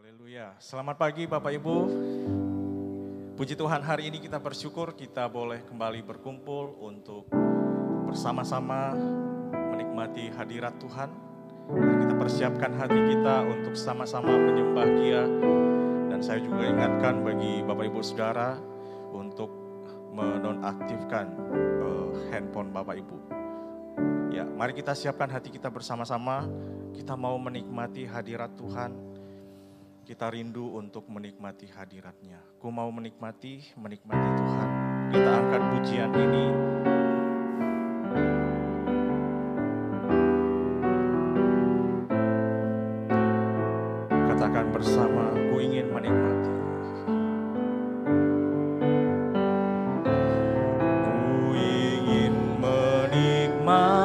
Haleluya. Selamat pagi Bapak Ibu. Puji Tuhan, hari ini kita bersyukur kita boleh kembali berkumpul untuk bersama-sama menikmati hadirat Tuhan. Dan kita persiapkan hati kita untuk sama-sama menyembah Dia. Dan saya juga ingatkan bagi Bapak Ibu Saudara untuk menonaktifkan handphone Bapak Ibu. Ya, mari kita siapkan hati kita bersama-sama. Kita mau menikmati hadirat Tuhan. Kita rindu untuk menikmati hadirat-Nya. Ku mau menikmati Tuhan. Kita angkat pujian ini. Katakan bersama, ku ingin menikmati. Ku ingin menikmati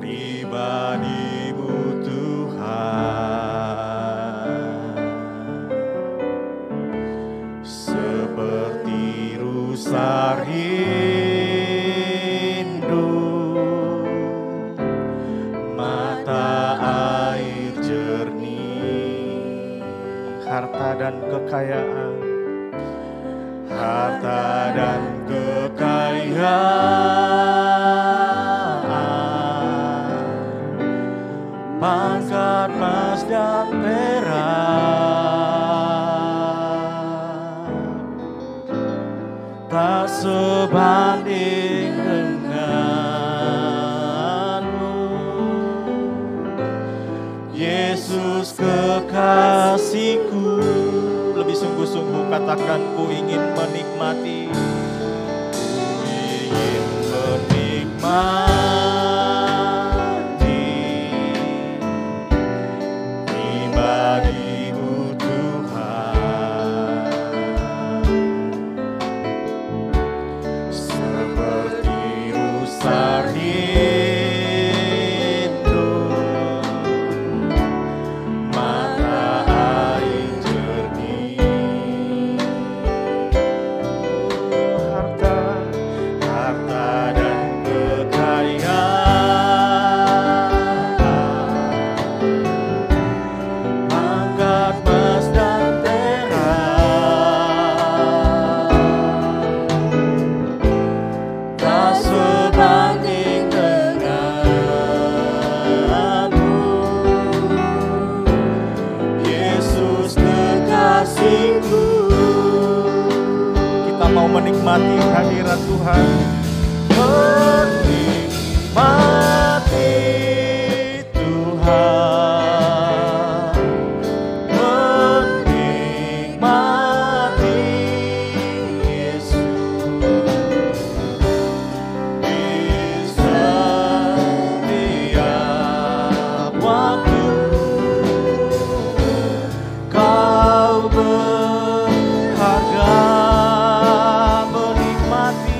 pribadi-Mu Tuhan, seperti rusa rindu mata air jernih, harta dan kekayaan, pangkat emas dan perak, tak sebanding denganmu, Yesus kekasihku. Lebih sungguh-sungguh katakan, ku ingin menikmati, ku ingin menikmati pribadi-Mu Tuhan, seperti rusa rindu mata air jernih, harta dan kekayaan, pangkat emas dan perak, tak sebanding denganmu, Yesus kekasihku. Kita mau menikmati hadirat Tuhan, menikmati Tuhan, menikmati Yesus di setiap waktu. Kau berharga, menikmati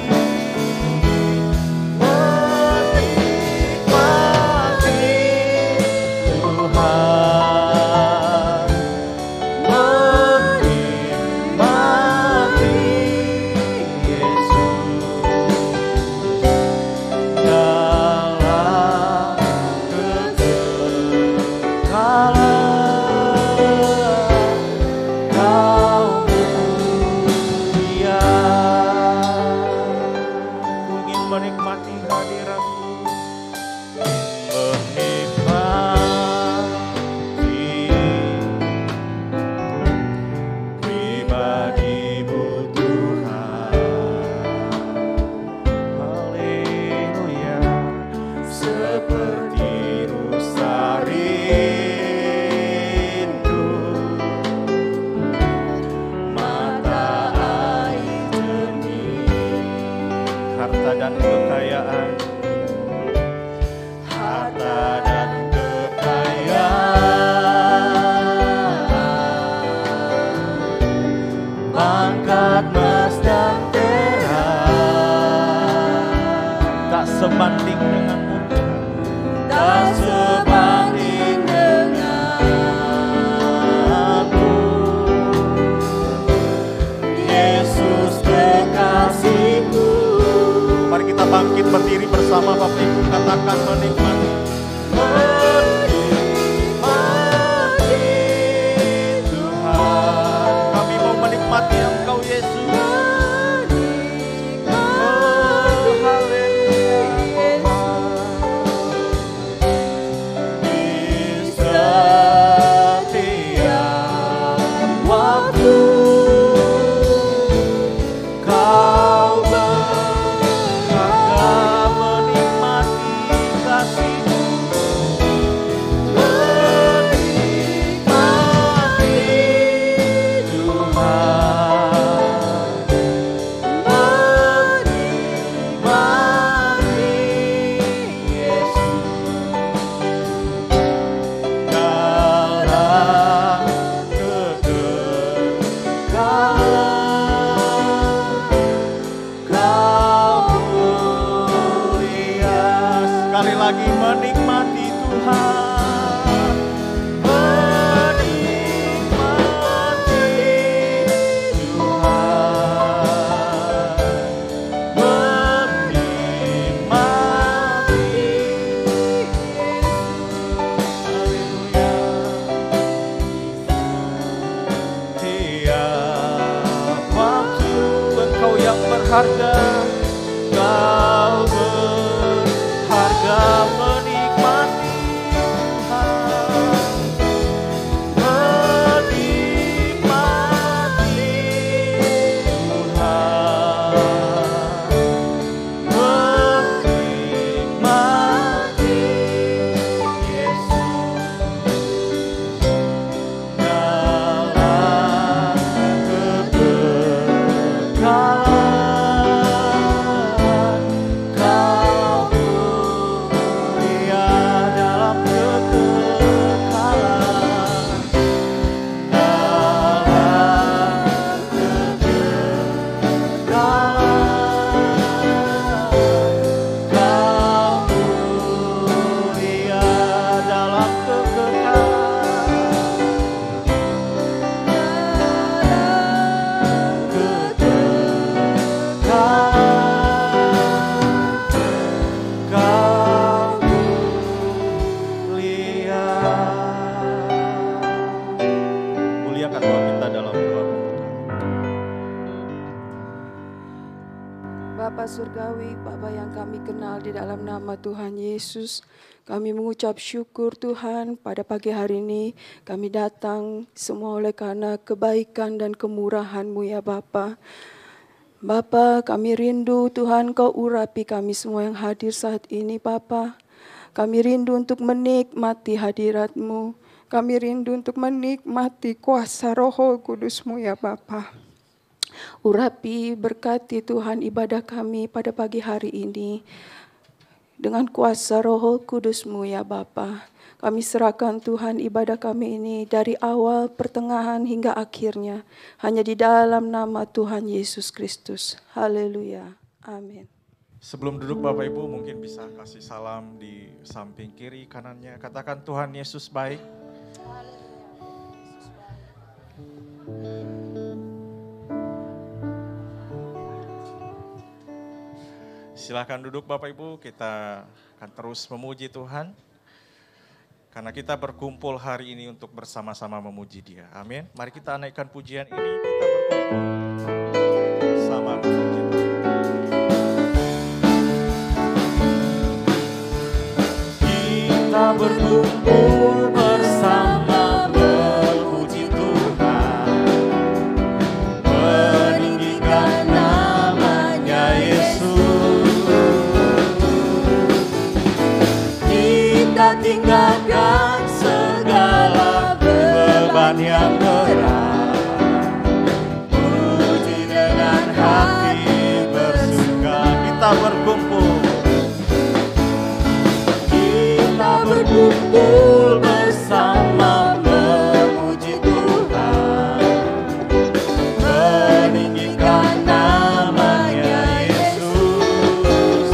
bangkit berdiri bersama Bapak Ibu, katakan menikmati. lagi menikmati Tuhan, menikmati Tuhan, menikmati. Haleluya. Tiap waktu Engkau yang berharga, Kau berharga, menikmati Tuhan, menikmati Tuhan, menikmati Yesus dalam kekekalan. Bapa Surgawi, Bapa yang kami kenal di dalam nama Tuhan Yesus, kami mengucap syukur Tuhan pada pagi hari ini. Kami datang semua oleh karena kebaikan dan kemurahan-Mu ya Bapa. Bapa, kami rindu Tuhan Kau urapi kami semua yang hadir saat ini Bapa. Kami rindu untuk menikmati hadirat-Mu. Kami rindu untuk menikmati kuasa Roh Kudus-Mu ya Bapa. Urapi, berkati Tuhan ibadah kami pada pagi hari ini dengan kuasa Roh Kudus-Mu ya Bapa. Kami serahkan Tuhan ibadah kami ini dari awal, pertengahan hingga akhirnya hanya di dalam nama Tuhan Yesus Kristus. Haleluya. Amin. Sebelum duduk Bapak Ibu mungkin bisa kasih salam di samping kiri kanannya. Katakan Tuhan Yesus baik. Silakan duduk Bapak Ibu, kita akan terus memuji Tuhan. Karena kita berkumpul hari ini untuk bersama-sama memuji Dia. Amin. Mari kita naikkan pujian ini, kita berkumpul sama memuji Tuhan. Kita berkumpul bersama memuji Tuhan, meninggikan namanya Yesus. Kita tinggalkan segala beban yang berat, puji dengan hati bersuka. Kita berkumpul bersama memuji Tuhan, meninggikan namanya Yesus.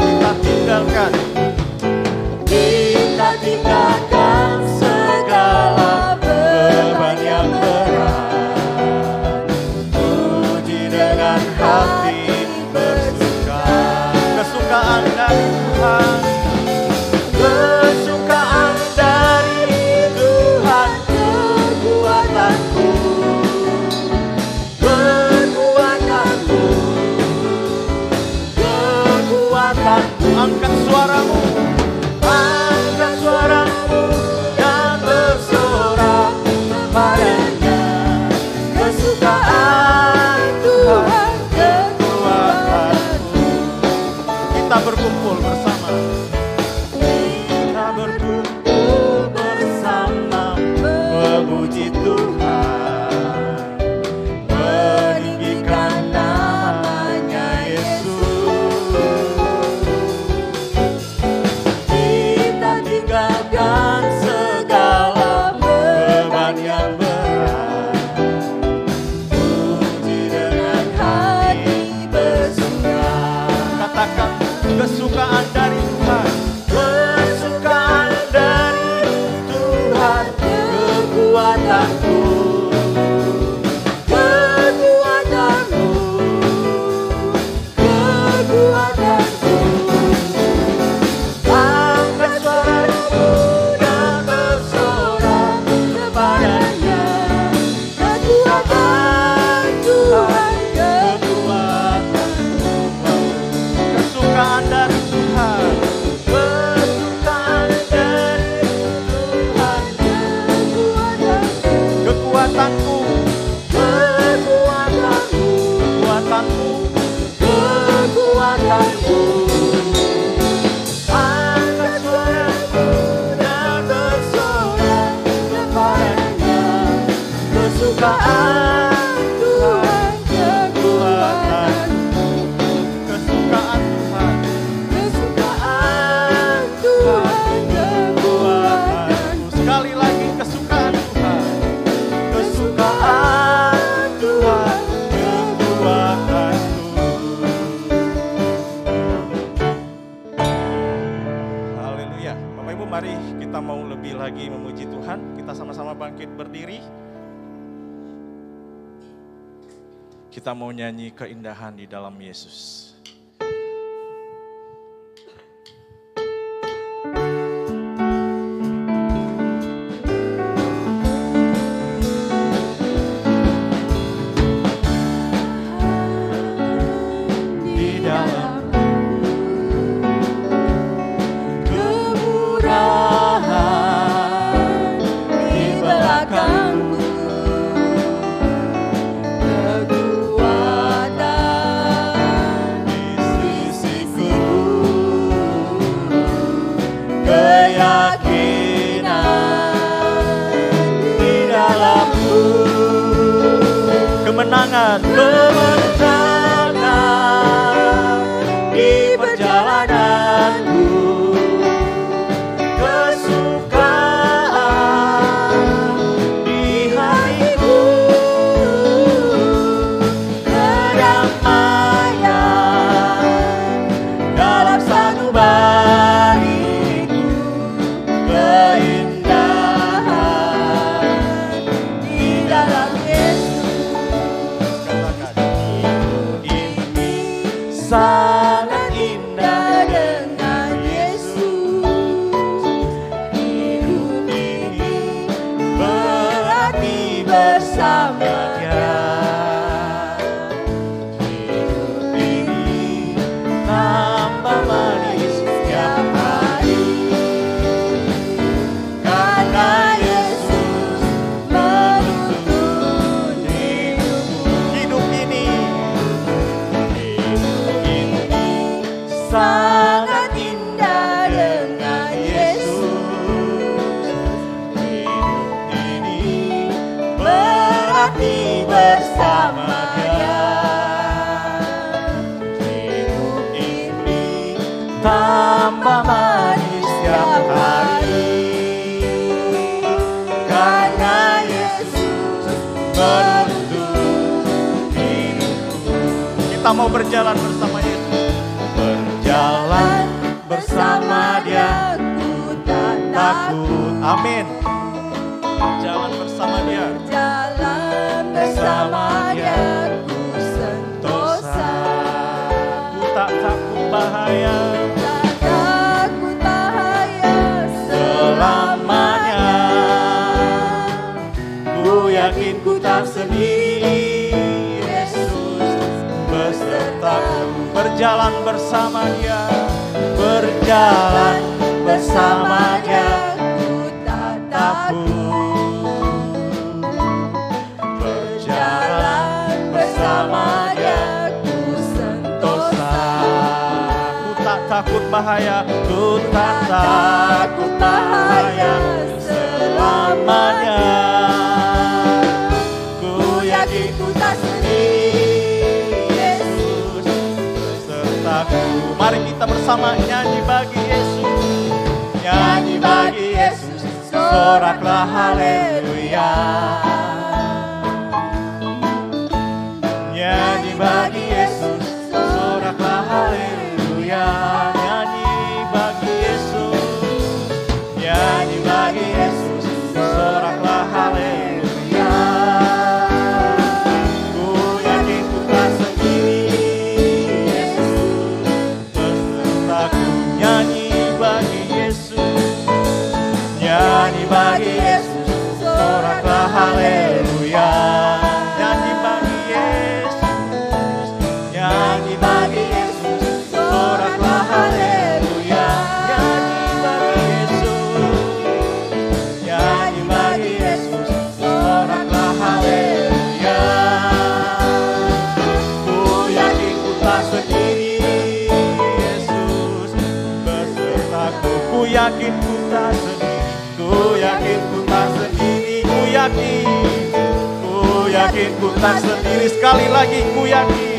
Kita tinggalkan segala beban yang berat, puji dengan hati bersuka. Kesukaan dari Tuhan, kesukaan dari Tuhan, kekuatanku, kekuatanku, kekuatanku. Angkat suaramu, angkat suaramu dan bersorak padanya. Kesukaan Tuhan, kekuatanku. Kita berkumpul bersama. Kita berkumpul bersama memuji Tuhan, meninggikan namanya Yesus. Kita tinggalkan segala beban yang berat, puji dengan hati bersuka. Katakan kesukaan dari Tuhan, kesukaan mari kita mau lebih lagi memuji Tuhan. Kita sama-sama bangkit berdiri. Kita mau nyanyi keindahan di dalam Yesus. Kemenangan di perjalananku, kesukaan di hatiku, kedamaian dalam sanubariku, keindahan di dalam sangat indah dengan Yesus. Hidup ini berarti bersama Dia. Hidup ini tambah manis setiap hari, karena Yesus menuntun hidupku. Hidup ini sangat indah dengan Yesus. Hidup ini berarti bersama Dia. Hidup ini tambah manis setiap hari, karena Yesus menuntun hidupku. Kita mau berjalan bersama Yesus. Berjalan bersama Dia, ku tak takut. Amin. Jalan bersama Dia. Jalan bersama Dia, ku sentosa. Ku tak takut bahaya. Tak takut bahaya selamanya. Ku yakin ku tak sendiri. Yesus besertaku. Berjalan bersama Dia, berjalan bersama Dia, ku tak takut. Berjalan bersama Dia, ku sentosa. Ku tak takut bahaya, ku tak takut bahaya selamanya. Ku yakin ku tak sendiri. Mari kita bersama nyanyi bagi Yesus, nyanyi bagi Yesus, soraklah haleluya. Nyanyi bagi Yesus, soraklah haleluya. Nyanyi bagi Yesus, nyanyi bagi Yesus, soraklah haleluya. Nyanyi bagi Yesus, soraklah haleluya. Nyanyi bagi Yesus, nyanyi bagi Yesus, soraklah haleluya. Nyanyi bagi Yesus, nyanyi bagi Yesus, soraklah haleluya. Ku yakin ku tak sendiri, Yesus besertaku. Ku yakin ku tak sendiri. Ku yakin ku tak sendiri, ku yakin ku tak sendiri. Sekali lagi ku yakin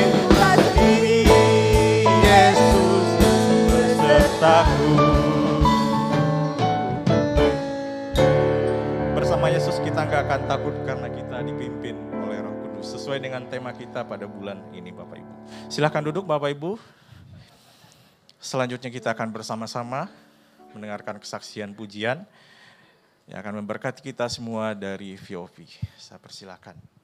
ku tak sendiri. Yesus besertaku. Bersama Yesus kita nggak akan takut karena kita dipimpin oleh Roh Kudus. Sesuai dengan tema kita pada bulan ini Bapak Ibu. Silakan duduk Bapak Ibu. Selanjutnya kita akan bersama-sama mendengarkan kesaksian pujian yang akan memberkati kita semua dari VOV. Saya persilakan.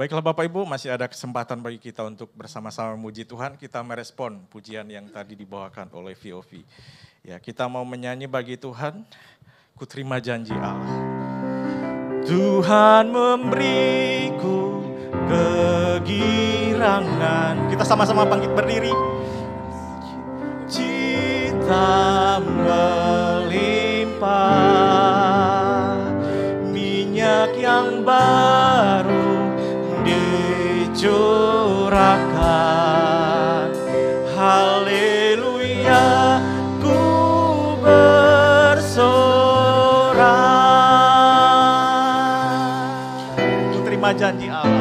Baiklah Bapak Ibu, masih ada kesempatan bagi kita untuk bersama-sama memuji Tuhan. Kita merespon pujian yang tadi dibawakan oleh VOV. Ya, kita mau menyanyi bagi Tuhan, ku terima janji Allah. Tuhan memberiku kegirangan. Kita sama-sama bangkit berdiri. Cita melimpah, minyak yang baru dicurahkan. Haleluya, ku bersorak. Ku terima janji Allah.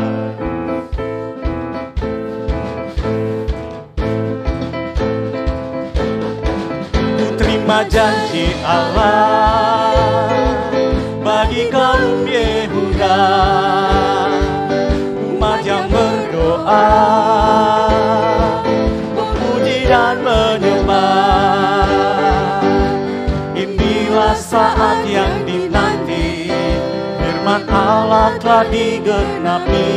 Ku terima janji Allah bagi kaum Yehuda, umat yang berdoa, memuji dan menyembah. Inilah saat yang dinanti, firman Allah telah digenapi.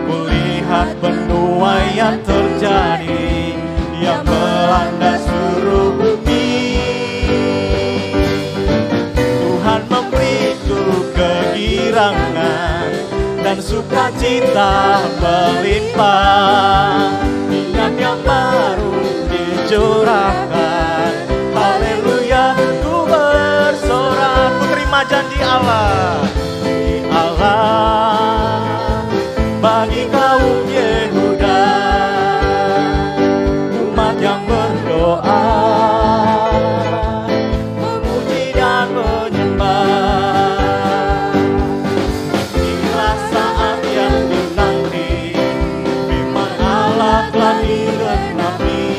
Kulihat penuaian terjadi yang melanda seluruh bumi. Tuhan memberiku kegirangan dan sukacita melimpah. Minyak yang baru dicurahkan. Haleluya, ku bersorak. Ku terima janji Allah. Janji Allah bagi kaum Yehuda, umat yang berdoa, memuji dan menyembah. Inilah saat yang dinanti, firman Allah telah digenapi.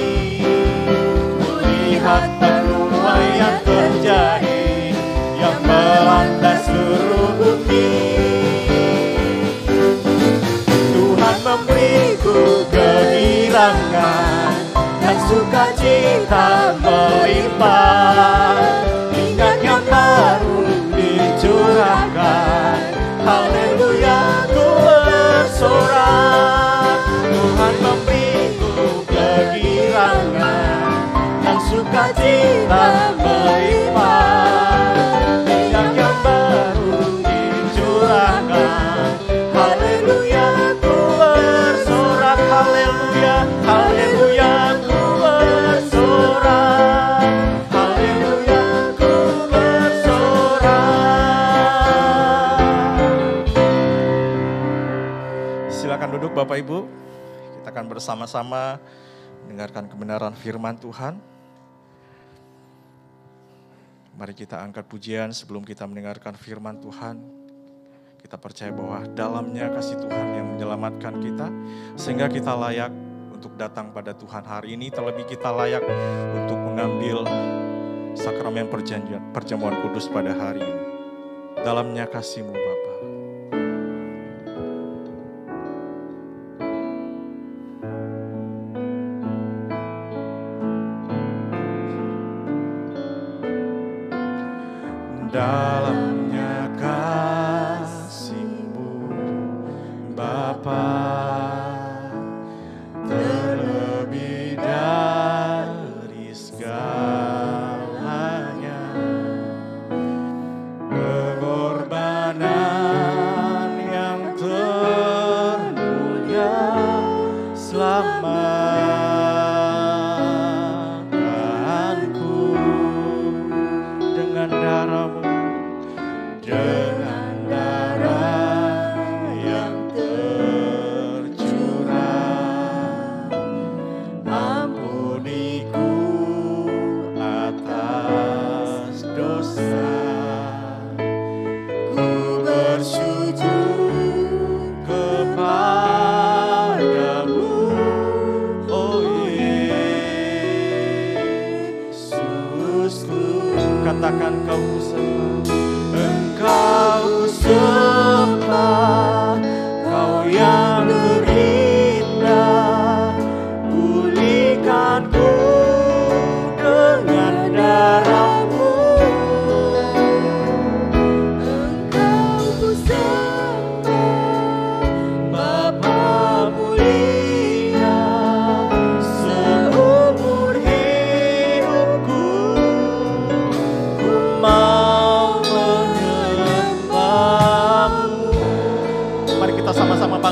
Kulihat penuaian terjadi yang melanda seluruh bumi. Tuhan memberiku kegirangan dan sukacita melimpah. Minyak yang baru dicurahkan. Haleluya, ku bersorak. Tuhan memberiku kegirangan dan sukacita melimpah. Minyak yang baru dicurahkan. Haleluya, ku bersorak. Haleluya, haleluya, ku bersorak. Haleluya, ku bersorak. Silakan duduk Bapak Ibu. Kita akan bersama-sama mendengarkan kebenaran firman Tuhan. Mari kita angkat pujian sebelum kita mendengarkan firman Tuhan. Kita percaya bahwa dalamnya kasih Tuhan yang menyelamatkan kita, sehingga kita layak untuk datang pada Tuhan hari ini. Terlebih kita layak untuk mengambil sakramen perjamuan kudus pada hari ini. Dalamnya kasih-Mu Bapa. Dalamnya kasih-Mu Bapa, terlebih dari segalanya, pengorbanan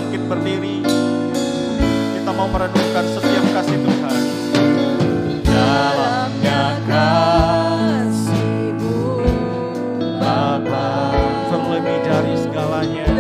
bangkit berdiri. Kita mau merenungkan setiap kasih Tuhan. Dalamnya kasih-Mu Bapa, terlebih dari segalanya.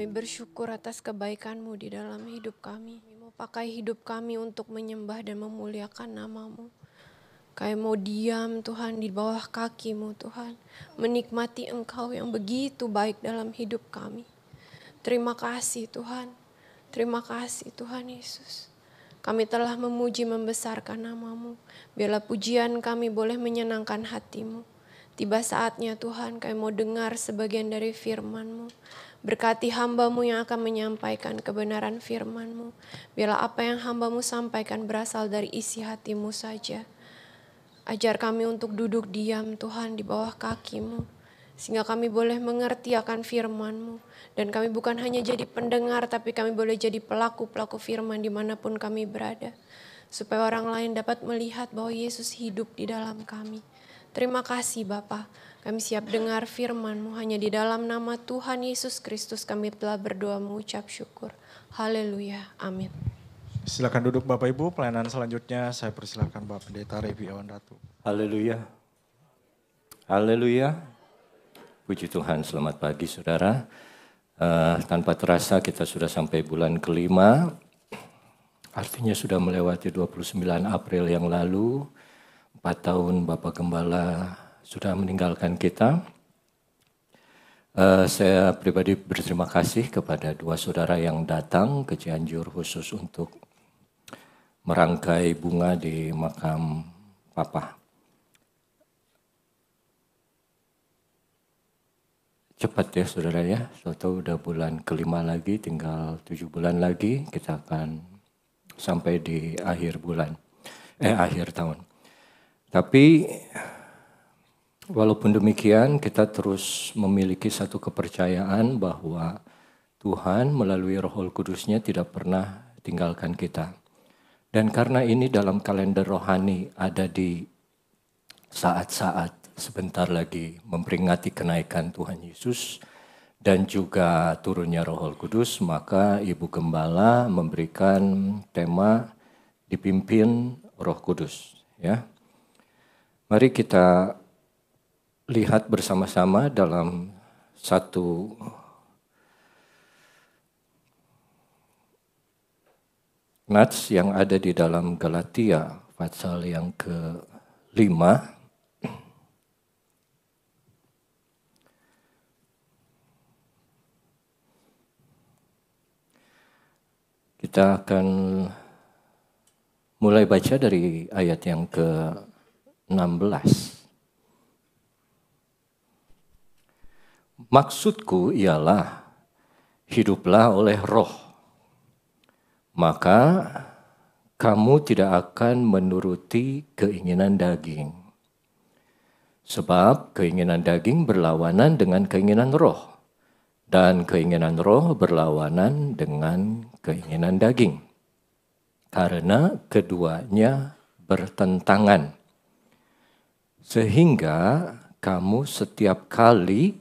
Bersyukur atas kebaikan-Mu di dalam hidup kami. Mau pakai hidup kami untuk menyembah dan memuliakan nama-Mu. Kami mau diam Tuhan di bawah kaki-Mu Tuhan. Menikmati Engkau yang begitu baik dalam hidup kami. Terima kasih Tuhan. Terima kasih Tuhan Yesus. Kami telah memuji membesarkan nama-Mu. Biarlah pujian kami boleh menyenangkan hati-Mu. Tiba saatnya Tuhan kami mau dengar sebagian dari firman-Mu. Berkati hamba-Mu yang akan menyampaikan kebenaran firman-Mu. Biarlah apa yang hamba-Mu sampaikan berasal dari isi hati-Mu saja. Ajar kami untuk duduk diam Tuhan di bawah kaki-Mu. Sehingga kami boleh mengerti akan firman-Mu. Dan kami bukan hanya jadi pendengar, tapi kami boleh jadi pelaku-pelaku firman dimanapun kami berada. Supaya orang lain dapat melihat bahwa Yesus hidup di dalam kami. Terima kasih Bapa. Kami siap dengar firman-Mu, hanya di dalam nama Tuhan Yesus Kristus kami telah berdoa mengucap syukur. Haleluya, amin. Silakan duduk Bapak Ibu, pelayanan selanjutnya saya persilakan Bapak Pendeta Revi Awan Ratu. Haleluya, haleluya. Puji Tuhan, selamat pagi saudara. Tanpa terasa kita sudah sampai bulan kelima, artinya sudah melewati 29 April yang lalu, 4 tahun Bapak Gembala sudah meninggalkan kita. Saya pribadi berterima kasih kepada 2 saudara yang datang ke Cianjur khusus untuk merangkai bunga di makam Papa. Cepat ya saudara ya, tahu udah bulan kelima lagi, tinggal 7 bulan lagi kita akan sampai di akhir tahun. Tapi walaupun demikian, kita terus memiliki satu kepercayaan bahwa Tuhan melalui Roh Kudus-Nya tidak pernah tinggalkan kita. Dan karena ini dalam kalender rohani ada di saat-saat sebentar lagi memperingati kenaikan Tuhan Yesus dan juga turunnya Roh Kudus, maka Ibu Gembala memberikan tema dipimpin Roh Kudus. Ya, mari kita lihat bersama-sama dalam satu nats yang ada di dalam Galatia pasal yang ke-5. Kita akan mulai baca dari ayat yang ke-16. Maksudku ialah hiduplah oleh Roh, maka kamu tidak akan menuruti keinginan daging. Sebab keinginan daging berlawanan dengan keinginan roh, dan keinginan roh berlawanan dengan keinginan daging. Karena keduanya bertentangan. Sehingga kamu setiap kali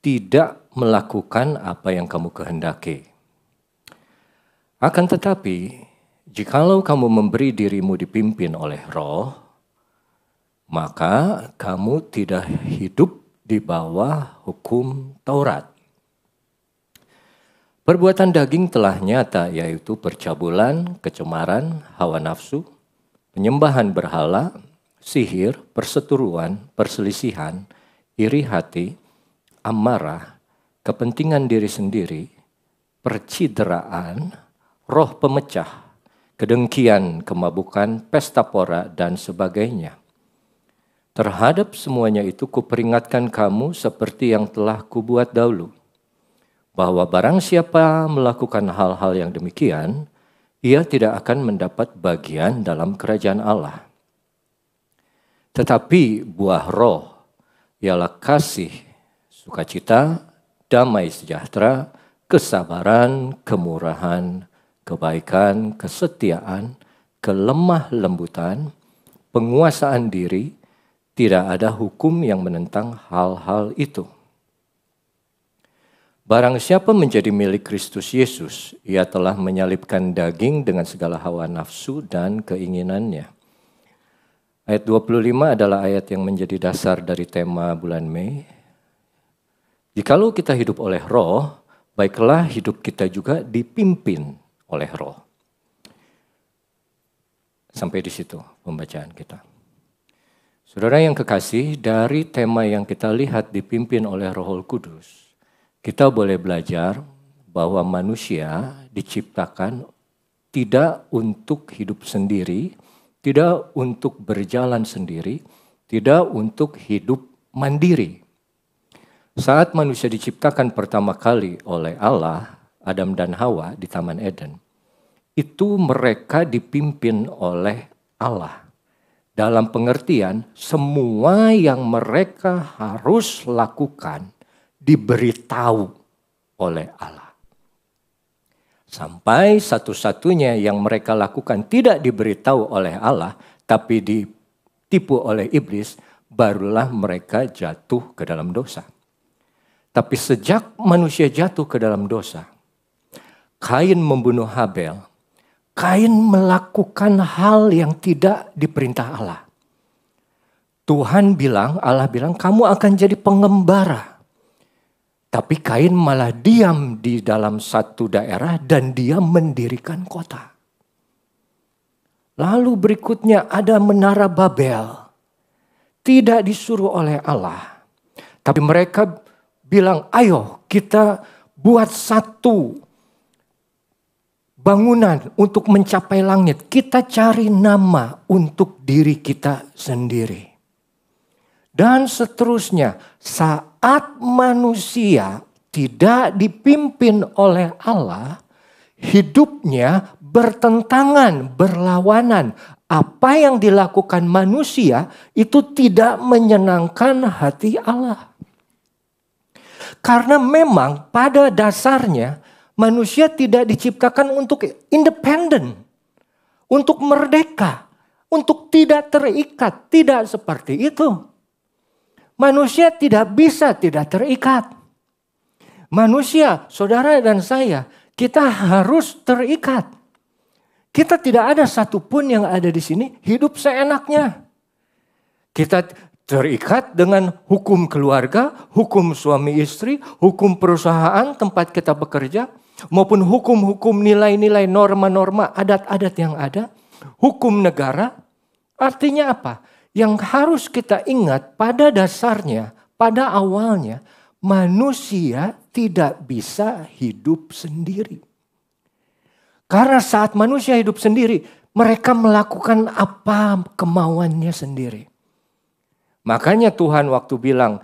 tidak melakukan apa yang kamu kehendaki. Akan tetapi, jikalau kamu memberi dirimu dipimpin oleh Roh, maka kamu tidak hidup di bawah hukum Taurat. Perbuatan daging telah nyata, yaitu percabulan, kecemaran, hawa nafsu, penyembahan berhala, sihir, perseteruan, perselisihan, iri hati, amarah, kepentingan diri sendiri, percideraan, roh pemecah, kedengkian, kemabukan, pesta pora, dan sebagainya. Terhadap semuanya itu kuperingatkan kamu seperti yang telah kubuat dahulu, bahwa barang siapa melakukan hal-hal yang demikian, ia tidak akan mendapat bagian dalam kerajaan Allah. Tetapi buah roh ialah kasih, sukacita, damai sejahtera, kesabaran, kemurahan, kebaikan, kesetiaan, kelemah lembutan, penguasaan diri. Tidak ada hukum yang menentang hal-hal itu. Barang siapa menjadi milik Kristus Yesus, ia telah menyalibkan daging dengan segala hawa nafsu dan keinginannya. Ayat 25 adalah ayat yang menjadi dasar dari tema bulan Mei. Jikalau kita hidup oleh Roh, baiklah hidup kita juga dipimpin oleh Roh. Sampai di situ pembacaan kita. Saudara yang kekasih, dari tema yang kita lihat dipimpin oleh Roh Kudus, kita boleh belajar bahwa manusia diciptakan tidak untuk hidup sendiri, tidak untuk berjalan sendiri, tidak untuk hidup mandiri. Saat manusia diciptakan pertama kali oleh Allah, Adam dan Hawa di Taman Eden, itu mereka dipimpin oleh Allah. Dalam pengertian, semua yang mereka harus lakukan diberitahu oleh Allah. Sampai satu-satunya yang mereka lakukan tidak diberitahu oleh Allah, tapi ditipu oleh iblis, barulah mereka jatuh ke dalam dosa. Tapi sejak manusia jatuh ke dalam dosa, Kain membunuh Habel. Kain melakukan hal yang tidak diperintah Allah. Allah bilang kamu akan jadi pengembara. Tapi Kain malah diam di dalam satu daerah dan dia mendirikan kota. Lalu berikutnya ada menara Babel. Tidak disuruh oleh Allah. Tapi mereka bilang ayo kita buat satu bangunan untuk mencapai langit. Kita cari nama untuk diri kita sendiri. Dan seterusnya, saat manusia tidak dipimpin oleh Allah, hidupnya bertentangan, berlawanan. Apa yang dilakukan manusia itu tidak menyenangkan hati Allah. Karena memang pada dasarnya manusia tidak diciptakan untuk independen, untuk merdeka, untuk tidak terikat. Tidak seperti itu. Manusia tidak bisa tidak terikat. Manusia, saudara dan saya, kita harus terikat. Kita tidak ada satupun yang ada di sini hidup seenaknya. Kita terikat dengan hukum keluarga, hukum suami istri, hukum perusahaan tempat kita bekerja, maupun hukum-hukum nilai-nilai norma-norma adat-adat yang ada, hukum negara. Artinya apa? Yang harus kita ingat pada dasarnya, pada awalnya, manusia tidak bisa hidup sendiri. Karena saat manusia hidup sendiri, mereka melakukan apa kemauannya sendiri. Makanya Tuhan waktu bilang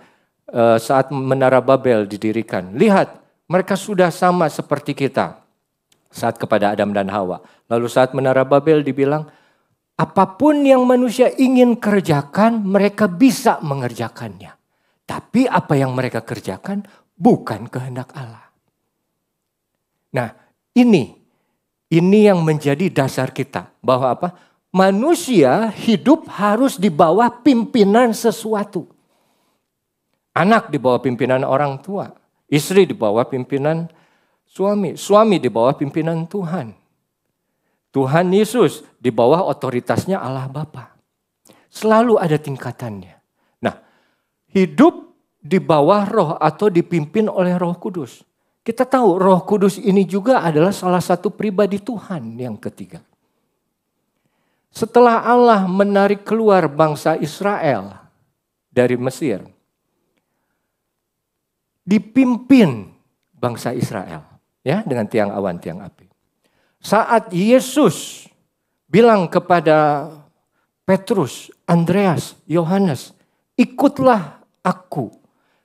saat Menara Babel didirikan, lihat mereka sudah sama seperti kita saat kepada Adam dan Hawa. Lalu saat Menara Babel dibilang, apapun yang manusia ingin kerjakan, mereka bisa mengerjakannya. Tapi apa yang mereka kerjakan bukan kehendak Allah. Nah, ini yang menjadi dasar kita. Bahwa apa? Manusia hidup harus di bawah pimpinan sesuatu. Anak di bawah pimpinan orang tua. Istri di bawah pimpinan suami. Suami di bawah pimpinan Tuhan. Tuhan Yesus di bawah otoritasnya Allah Bapa. Selalu ada tingkatannya. Nah, hidup di bawah roh atau dipimpin oleh Roh Kudus. Kita tahu Roh Kudus ini juga adalah salah satu pribadi Tuhan yang ketiga. Setelah Allah menarik keluar bangsa Israel dari Mesir, dipimpin bangsa Israel ya dengan tiang awan, tiang api. Saat Yesus bilang kepada Petrus, Andreas, Yohanes, ikutlah aku.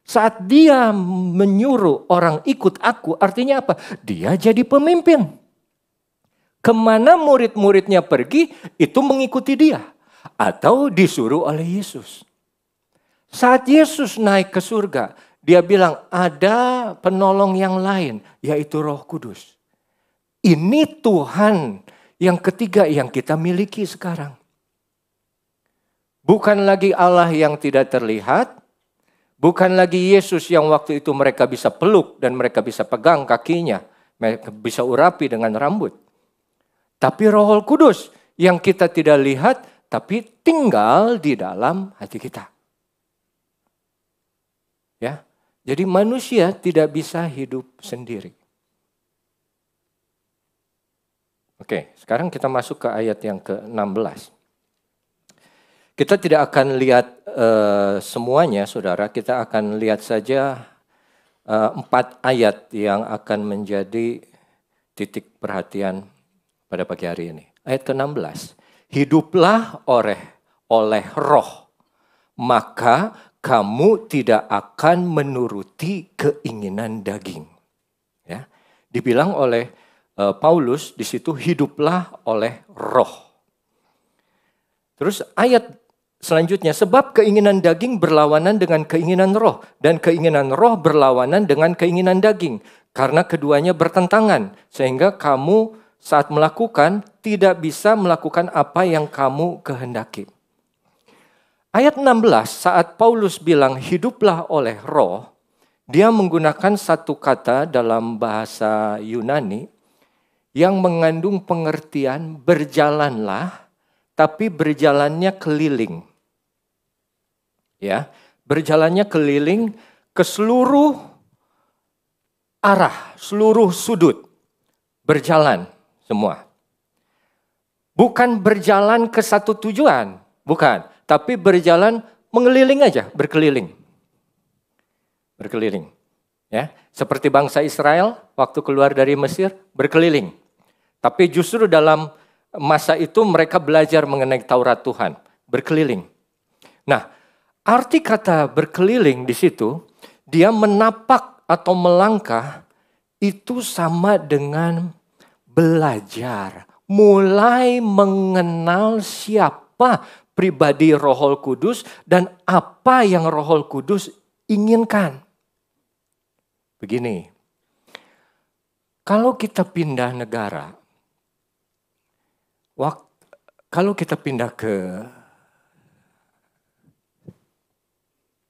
Saat dia menyuruh orang ikut aku, artinya apa? Dia jadi pemimpin. Kemana murid-muridnya pergi, itu mengikuti dia. Atau disuruh oleh Yesus. Saat Yesus naik ke surga, dia bilang ada penolong yang lain, yaitu Roh Kudus. Ini Tuhan yang ketiga yang kita miliki sekarang. Bukan lagi Allah yang tidak terlihat, bukan lagi Yesus yang waktu itu mereka bisa peluk dan mereka bisa pegang kakinya, mereka bisa urapi dengan rambut. Tapi Roh Kudus yang kita tidak lihat, tapi tinggal di dalam hati kita. Ya, jadi manusia tidak bisa hidup sendiri. Oke, sekarang kita masuk ke ayat yang ke-16. Kita tidak akan lihat semuanya, saudara. Kita akan lihat saja 4 ayat yang akan menjadi titik perhatian pada pagi hari ini. Ayat ke-16. Hiduplah oleh roh, maka kamu tidak akan menuruti keinginan daging. Ya, dibilang oleh Paulus di situ, hiduplah oleh roh. Terus ayat selanjutnya, sebab keinginan daging berlawanan dengan keinginan roh, dan keinginan roh berlawanan dengan keinginan daging. Karena keduanya bertentangan, sehingga kamu saat melakukan tidak bisa melakukan apa yang kamu kehendaki. Ayat 16 saat Paulus bilang hiduplah oleh roh, dia menggunakan satu kata dalam bahasa Yunani yang mengandung pengertian berjalanlah, tapi berjalannya keliling. Ya, berjalannya keliling ke seluruh arah, seluruh sudut. Berjalan semua. Bukan berjalan ke satu tujuan, bukan. Tapi berjalan mengeliling aja, berkeliling. Berkeliling. Ya, seperti bangsa Israel waktu keluar dari Mesir, berkeliling. Tapi justru dalam masa itu mereka belajar mengenai Taurat Tuhan, berkeliling. Nah, arti kata berkeliling di situ, dia menapak atau melangkah itu sama dengan belajar, mulai mengenal siapa pribadi Roh Kudus dan apa yang Roh Kudus inginkan. Begini, kalau kita pindah negara, Kalau kita pindah ke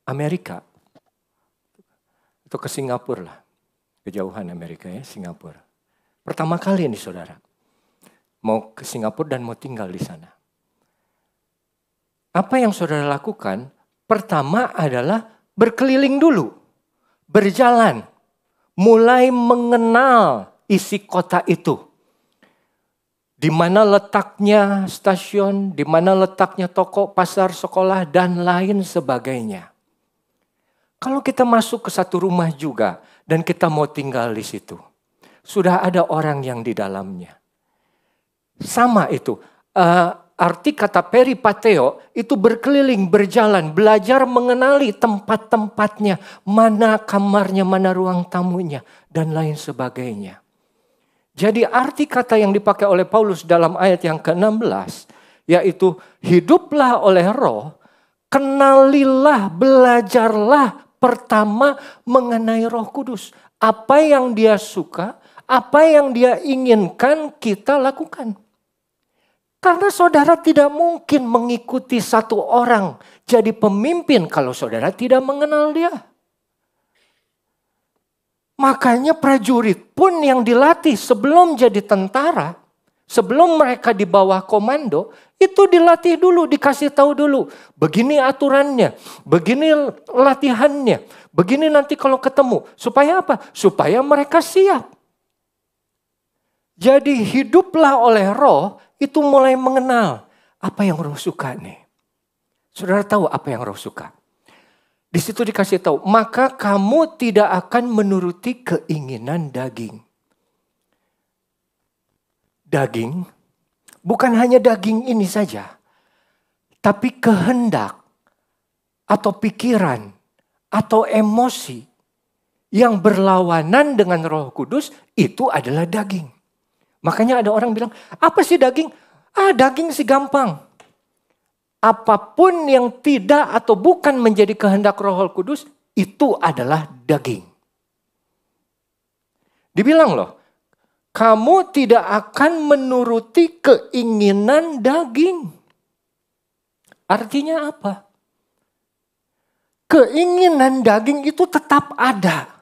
Amerika, atau ke Singapura lah, kejauhan Amerika ya, Singapura. Pertama kali nih saudara, mau ke Singapura dan mau tinggal di sana. Apa yang saudara lakukan? Pertama adalah berkeliling dulu, berjalan, mulai mengenal isi kota itu. Di mana letaknya stasiun, di mana letaknya toko, pasar, sekolah, dan lain sebagainya. Kalau kita masuk ke satu rumah juga dan kita mau tinggal di situ, sudah ada orang yang di dalamnya. Sama itu, arti kata peripateo itu berkeliling, berjalan, belajar mengenali tempat-tempatnya, mana kamarnya, mana ruang tamunya, dan lain sebagainya. Jadi arti kata yang dipakai oleh Paulus dalam ayat yang ke-16, yaitu hiduplah oleh roh, kenalilah, belajarlah pertama mengenai Roh Kudus. Apa yang dia suka, apa yang dia inginkan kita lakukan. Karena saudara tidak mungkin mengikuti satu orang jadi pemimpin kalau saudara tidak mengenal dia. Makanya prajurit pun yang dilatih sebelum jadi tentara, sebelum mereka di bawah komando, itu dilatih dulu, dikasih tahu dulu. Begini aturannya, begini latihannya, begini nanti kalau ketemu. Supaya apa? Supaya mereka siap. Jadi hiduplah oleh roh, itu mulai mengenal apa yang roh suka nih. Saudara tahu apa yang roh suka? Di situ dikasih tahu, maka kamu tidak akan menuruti keinginan daging. Daging, bukan hanya daging ini saja, tapi kehendak atau pikiran atau emosi yang berlawanan dengan Roh Kudus itu adalah daging. Makanya ada orang bilang, apa sih daging? Daging sih gampang. Apapun yang tidak atau bukan menjadi kehendak Roh Kudus, itu adalah daging. Dibilang loh, kamu tidak akan menuruti keinginan daging. Artinya apa? Keinginan daging itu tetap ada.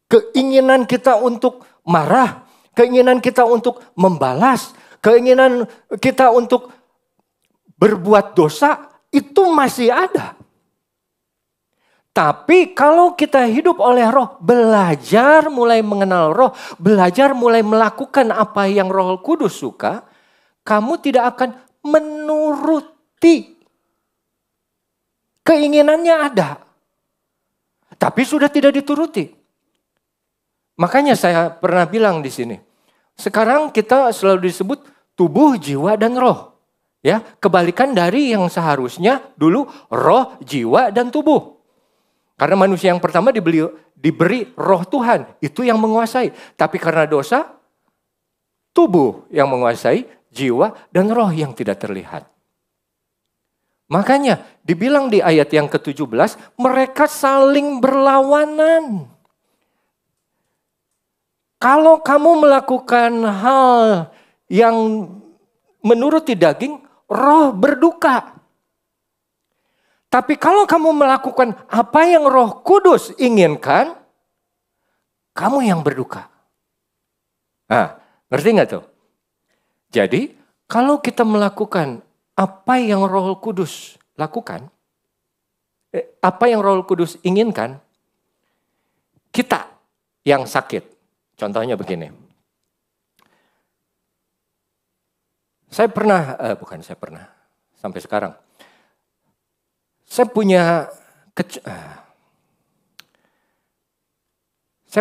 Keinginan kita untuk marah, keinginan kita untuk membalas, keinginan kita untuk berbuat dosa itu masih ada. Tapi kalau kita hidup oleh roh, belajar mulai mengenal roh, belajar mulai melakukan apa yang Roh Kudus suka, kamu tidak akan menuruti. Keinginannya ada, tapi sudah tidak dituruti. Makanya saya pernah bilang di sini, sekarang kita selalu disebut tubuh, jiwa, dan roh. Ya, kebalikan dari yang seharusnya dulu roh, jiwa, dan tubuh. Karena manusia yang pertama diberi roh Tuhan, itu yang menguasai. Tapi karena dosa, tubuh yang menguasai, jiwa, dan roh yang tidak terlihat. Makanya dibilang di ayat yang ke-17, mereka saling berlawanan. Kalau kamu melakukan hal yang menuruti daging, roh berduka. Tapi kalau kamu melakukan apa yang Roh Kudus inginkan, kamu yang berduka. Nah, ngerti nggak tuh? Jadi, kalau kita melakukan apa yang Roh Kudus lakukan, apa yang Roh Kudus inginkan, kita yang sakit. Contohnya begini. Saya pernah, sampai sekarang. Saya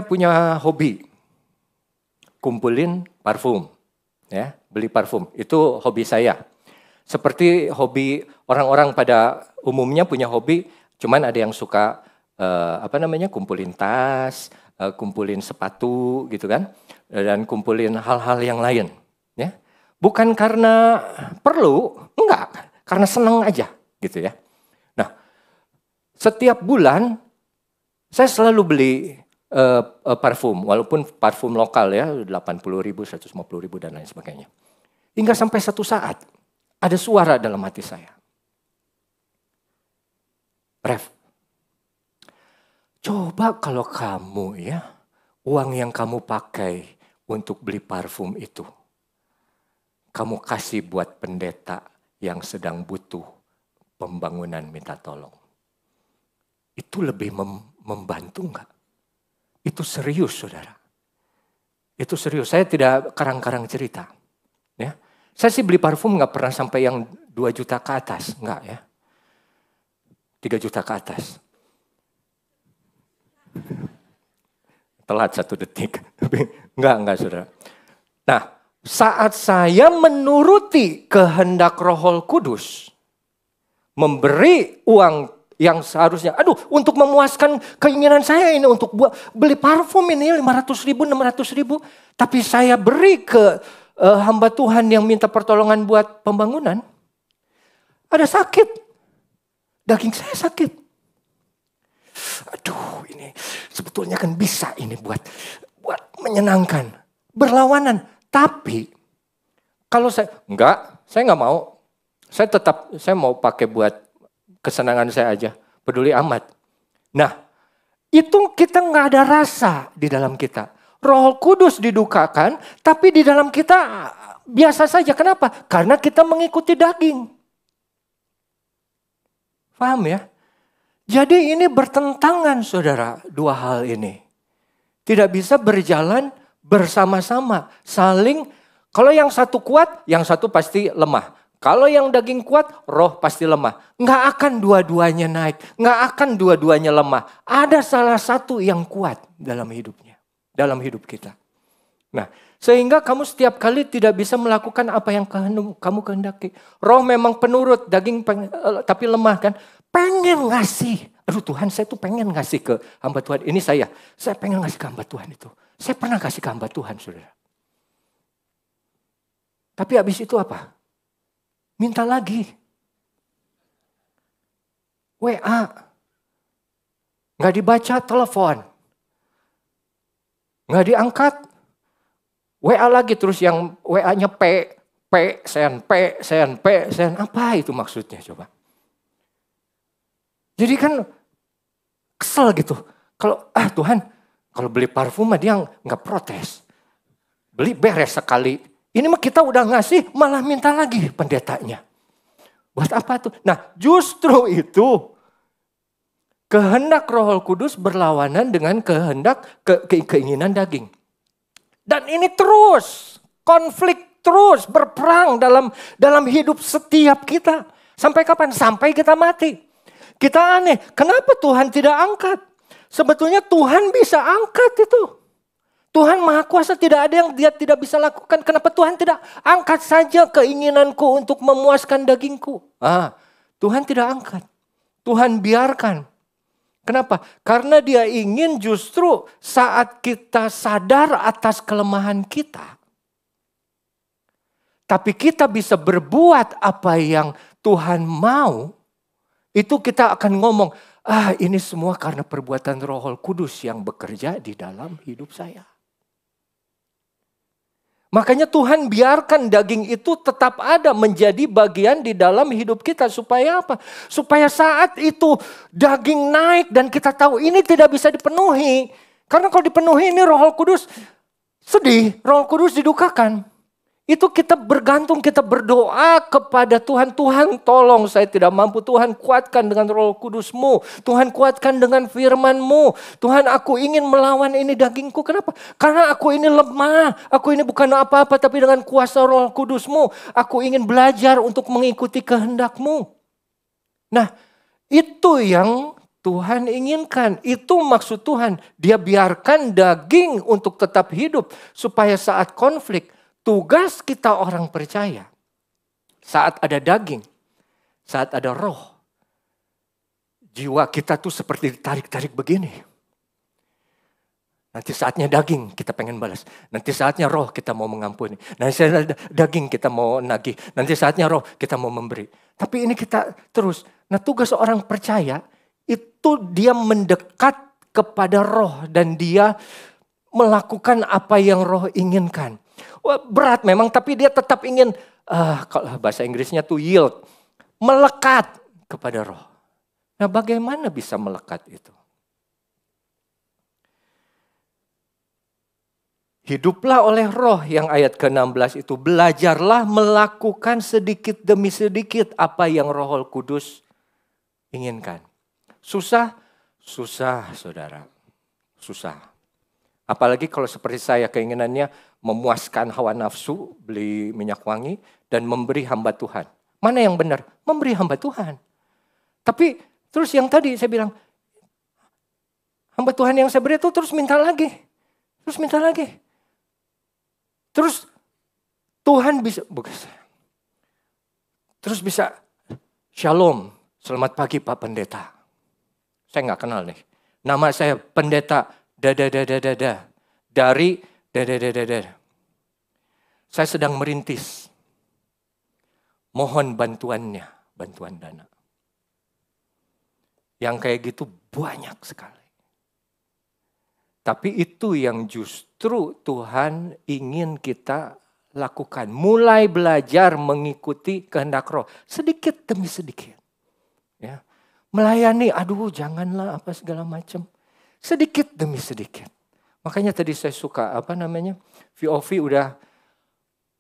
punya hobi, kumpulin parfum, ya, beli parfum. Itu hobi saya. Seperti hobi orang-orang pada umumnya punya hobi, cuman ada yang suka kumpulin tas, kumpulin sepatu, gitu kan, dan kumpulin hal-hal yang lain, ya. Bukan karena perlu, enggak, karena senang aja, gitu ya. Nah, setiap bulan saya selalu beli parfum, walaupun parfum lokal ya, 80.000, 150.000 dan lain sebagainya. Hingga sampai satu saat ada suara dalam hati saya. Rev, coba kalau kamu ya, uang yang kamu pakai untuk beli parfum itu, kamu kasih buat pendeta yang sedang butuh pembangunan minta tolong. Itu lebih membantu enggak? Itu serius, saudara. Itu serius. Saya tidak karang-karang cerita. Ya. Saya sih beli parfum enggak pernah sampai yang 2 juta ke atas. Enggak ya. 3 juta ke atas. Telat 1 detik. Enggak, saudara. Nah, saat saya menuruti kehendak Roh Kudus, memberi uang yang seharusnya, untuk memuaskan keinginan saya ini untuk beli parfum ini 500 ribu, 600 ribu. Tapi saya beri ke hamba Tuhan yang minta pertolongan buat pembangunan. Ada sakit. Daging saya sakit. Aduh, ini sebetulnya kan bisa ini buat menyenangkan. Berlawanan. Tapi kalau saya nggak mau. Saya mau pakai buat kesenangan saya aja, peduli amat. Nah, itu kita nggak ada rasa di dalam kita. Roh Kudus didukakan, tapi di dalam kita biasa saja. Kenapa? Karena kita mengikuti daging. Paham ya? Jadi ini bertentangan, saudara, 2 hal ini. Tidak bisa berjalan bersama-sama. Saling, kalau yang satu kuat, yang satu pasti lemah. Kalau yang daging kuat, roh pasti lemah. Nggak akan dua-duanya naik. Nggak akan dua-duanya lemah. Ada salah satu yang kuat dalam hidupnya. Dalam hidup kita. Nah, sehingga kamu setiap kali tidak bisa melakukan apa yang kamu kehendaki. Roh memang penurut, daging tapi lemah kan. Pengen ngasih. Aduh Tuhan, saya tuh pengen ngasih ke hamba Tuhan. Ini saya pengen ngasih ke hamba Tuhan itu. Saya pernah kasih ke hamba Tuhan, saudara. Tapi habis itu apa? Minta lagi. WA. Nggak dibaca telepon. Nggak diangkat. WA lagi terus yang WA-nya sen. Apa itu maksudnya coba? Jadi kan kesel gitu. Kalau Tuhan, kalau beli parfum dia nggak protes. Beli beres sekali. Ini mah kita udah ngasih, malah minta lagi pendetanya. Buat apa tuh? Nah, justru itu kehendak Roh Kudus berlawanan dengan kehendak keinginan daging. Dan ini terus konflik, terus berperang dalam hidup setiap kita. Sampai kapan? Sampai kita mati. Kita aneh, kenapa Tuhan tidak angkat? Sebetulnya Tuhan bisa angkat itu. Tuhan Maha Kuasa, tidak ada yang dia tidak bisa lakukan. Kenapa Tuhan tidak angkat saja keinginanku untuk memuaskan dagingku? Tuhan tidak angkat. Tuhan biarkan. Kenapa? Karena dia ingin justru saat kita sadar atas kelemahan kita. Tapi kita bisa berbuat apa yang Tuhan mau. Itu kita akan ngomong, ini semua karena perbuatan Roh Kudus yang bekerja di dalam hidup saya. Makanya Tuhan biarkan daging itu tetap ada menjadi bagian di dalam hidup kita. Supaya apa? Supaya saat itu daging naik dan kita tahu ini tidak bisa dipenuhi. Karena kalau dipenuhi ini Roh Kudus sedih, Roh Kudus didukakan. Itu kita bergantung, kita berdoa kepada Tuhan. Tuhan tolong saya tidak mampu. Tuhan kuatkan dengan Roh Kudus-Mu. Tuhan kuatkan dengan firman-Mu. Tuhan aku ingin melawan ini dagingku. Kenapa? Karena aku ini lemah. Aku ini bukan apa-apa tapi dengan kuasa Roh Kudus-Mu. Aku ingin belajar untuk mengikuti kehendak-Mu. Nah itu yang Tuhan inginkan. Itu maksud Tuhan. Dia biarkan daging untuk tetap hidup. Supaya saat konflik. Tugas kita orang percaya, saat ada daging, saat ada roh, jiwa kita tuh seperti ditarik-tarik begini. Nanti saatnya daging kita pengen balas, nanti saatnya roh kita mau mengampuni, nanti saatnya daging kita mau nagih, nanti saatnya roh kita mau memberi. Tapi ini kita terus, nah tugas orang percaya itu dia mendekat kepada roh dan dia melakukan apa yang roh inginkan. Wah, berat memang, tapi dia tetap ingin, kalau bahasa Inggrisnya tuh yield, melekat kepada roh. Nah, bagaimana bisa melekat itu? Hiduplah oleh roh yang ayat ke-16 itu. Belajarlah melakukan sedikit demi sedikit apa yang Roh Kudus inginkan. Susah? Susah, saudara. Susah. Apalagi kalau seperti saya keinginannya memuaskan hawa nafsu, beli minyak wangi, dan memberi hamba Tuhan. Mana yang benar? Memberi hamba Tuhan. Tapi terus yang tadi saya bilang, hamba Tuhan yang saya beri itu terus minta lagi. Terus minta lagi. Terus Tuhan bisa, terus bisa, shalom, selamat pagi Pak Pendeta. Saya nggak kenal nih. Nama saya Pendeta dari Saya sedang merintis. Mohon bantuannya, bantuan dana. Yang kayak gitu banyak sekali. Tapi itu yang justru Tuhan ingin kita lakukan. Mulai belajar mengikuti kehendak Roh. Sedikit demi sedikit. Ya. Melayani, aduh janganlah apa segala macam. Sedikit demi sedikit. Makanya tadi saya suka VOV udah,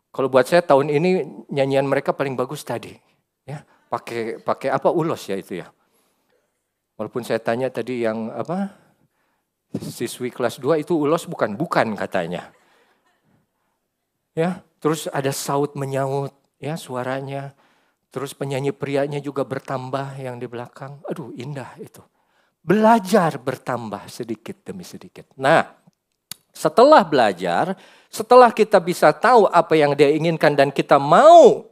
kalau buat saya tahun ini nyanyian mereka paling bagus tadi. Ya, pakai ulos ya itu ya. Walaupun saya tanya tadi yang siswi kelas 2 itu ulos bukan katanya. Ya, terus ada saut menyaut ya suaranya. Terus penyanyi prianya juga bertambah yang di belakang. Aduh, indah itu. Belajar bertambah sedikit demi sedikit. Nah, setelah belajar, setelah kita bisa tahu apa yang Dia inginkan dan kita mau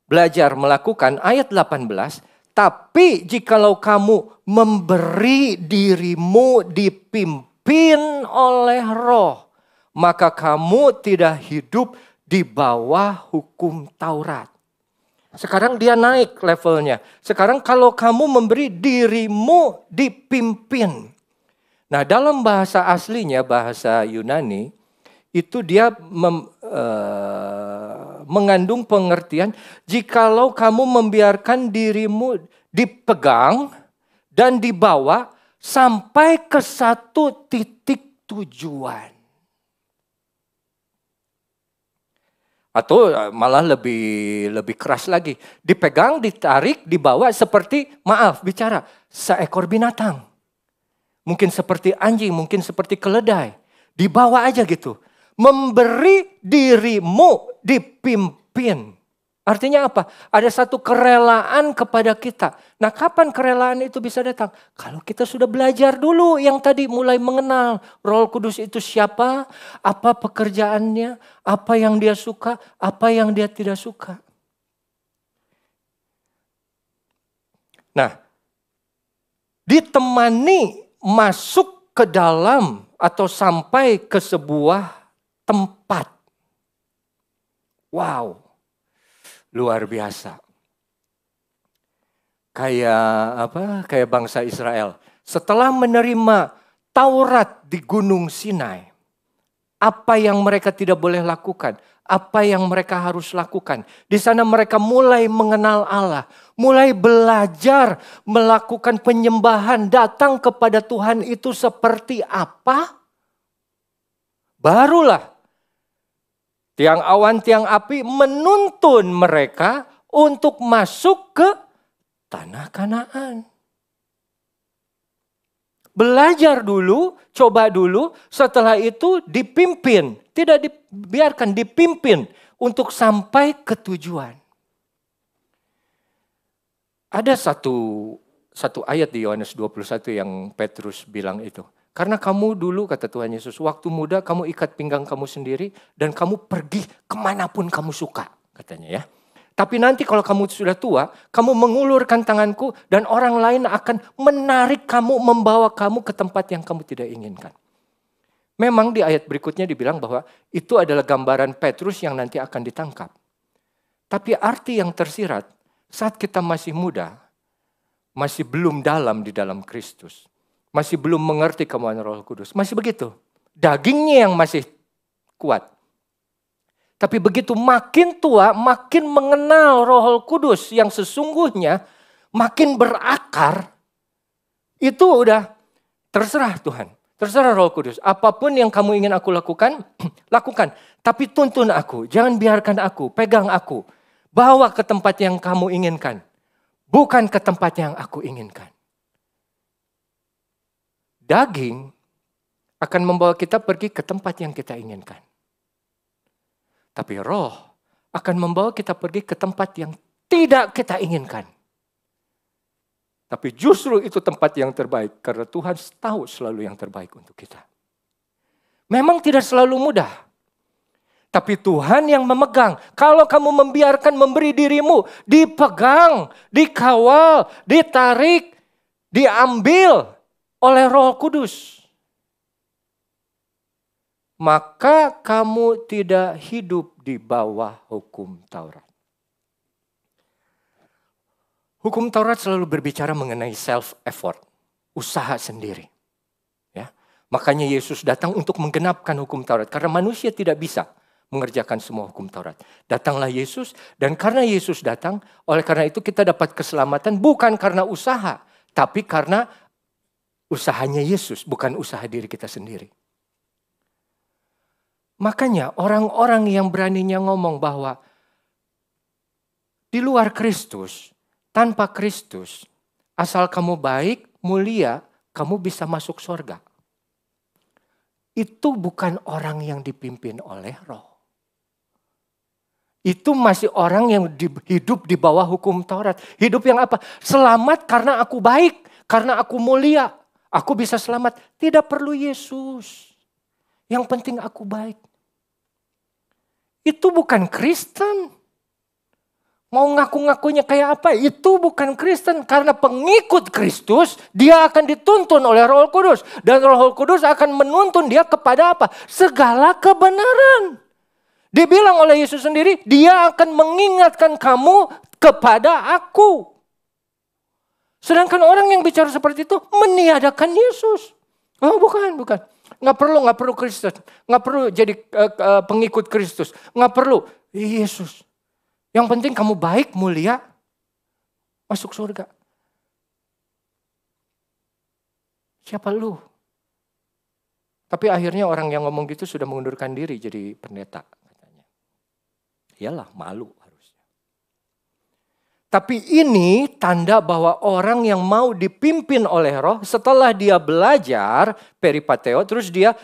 belajar melakukan, ayat 18, tapi jikalau kamu memberi dirimu dipimpin oleh Roh, maka kamu tidak hidup di bawah hukum Taurat. Sekarang dia naik levelnya. Sekarang kalau kamu memberi dirimu dipimpin. Nah, dalam bahasa aslinya, bahasa Yunani, itu dia mengandung pengertian, jikalau kamu membiarkan dirimu dipegang dan dibawa sampai ke satu titik tujuan. Atau malah lebih keras lagi. Dipegang, ditarik, dibawa seperti, bicara, seekor binatang. Mungkin seperti anjing, mungkin seperti keledai. Dibawa aja gitu. Memberi dirimu dipimpin. Artinya apa? Ada satu kerelaan kepada kita. Nah, kapan kerelaan itu bisa datang? Kalau kita sudah belajar dulu yang tadi mulai mengenal Roh Kudus itu siapa, apa pekerjaannya, apa yang Dia suka, apa yang Dia tidak suka. Nah, ditemani masuk ke dalam atau sampai ke sebuah tempat. Wow. Luar biasa. Kayak bangsa Israel. Setelah menerima Taurat di Gunung Sinai, apa yang mereka tidak boleh lakukan, apa yang mereka harus lakukan. Di sana mereka mulai mengenal Allah, mulai belajar melakukan penyembahan, datang kepada Tuhan itu seperti apa? Barulah tiang awan, tiang api menuntun mereka untuk masuk ke tanah Kanaan. Belajar dulu, coba dulu, setelah itu dipimpin. Tidak dibiarkan, dipimpin untuk sampai ke tujuan. Ada satu ayat di Yohanes 21 yang Petrus bilang itu. Karena kamu dulu, kata Tuhan Yesus, waktu muda kamu ikat pinggang kamu sendiri dan kamu pergi kemanapun kamu suka, katanya ya. Tapi nanti kalau kamu sudah tua, kamu mengulurkan tanganku dan orang lain akan menarik kamu, membawa kamu ke tempat yang kamu tidak inginkan. Memang di ayat berikutnya dibilang bahwa itu adalah gambaran Petrus yang nanti akan ditangkap. Tapi arti yang tersirat saat kita masih muda, masih belum dalam di dalam Kristus. Masih belum mengerti kemauan Roh Kudus. Masih begitu. Dagingnya yang masih kuat. Tapi begitu makin tua, makin mengenal Roh Kudus yang sesungguhnya, makin berakar, itu udah terserah Tuhan. Terserah Roh Kudus. Apapun yang kamu ingin aku lakukan, lakukan. Tapi tuntun aku, jangan biarkan aku, pegang aku. Bawa ke tempat yang kamu inginkan. Bukan ke tempat yang aku inginkan. Daging akan membawa kita pergi ke tempat yang kita inginkan. Tapi roh akan membawa kita pergi ke tempat yang tidak kita inginkan. Tapi justru itu tempat yang terbaik. Karena Tuhan tahu selalu yang terbaik untuk kita. Memang tidak selalu mudah. Tapi Tuhan yang memegang. Kalau kamu membiarkan memberi dirimu dipegang, dikawal, ditarik, diambil oleh Roh Kudus. Maka kamu tidak hidup di bawah hukum Taurat. Hukum Taurat selalu berbicara mengenai self-effort, usaha sendiri. Ya, makanya Yesus datang untuk menggenapkan hukum Taurat. Karena manusia tidak bisa mengerjakan semua hukum Taurat. Datanglah Yesus, dan karena Yesus datang, oleh karena itu kita dapat keselamatan bukan karena usaha, tapi karena usahanya Yesus, bukan usaha diri kita sendiri. Makanya orang-orang yang beraninya ngomong bahwa di luar Kristus, tanpa Kristus, asal kamu baik, mulia, kamu bisa masuk surga. Itu bukan orang yang dipimpin oleh Roh. Itu masih orang yang hidup di bawah hukum Taurat. Hidup yang apa? Selamat karena aku baik, karena aku mulia. Aku bisa selamat. Tidak perlu Yesus. Yang penting aku baik. Itu bukan Kristen. Mau ngaku-ngakunya kayak apa? Itu bukan Kristen. Karena pengikut Kristus, dia akan dituntun oleh Roh Kudus. Dan Roh Kudus akan menuntun dia kepada apa? Segala kebenaran. Dibilang oleh Yesus sendiri, dia akan mengingatkan kamu kepada aku. Sedangkan orang yang bicara seperti itu meniadakan Yesus. Oh bukan. Nggak perlu Kristus. Nggak perlu jadi pengikut Kristus. Nggak perlu Yesus. Yang penting kamu baik, mulia, masuk surga. Siapa lu? Tapi akhirnya orang yang ngomong gitu sudah mengundurkan diri jadi pendeta. Katanya. Iyalah, malu harusnya. Tapi ini tanda bahwa orang yang mau dipimpin oleh Roh, setelah dia belajar peripateo, terus dia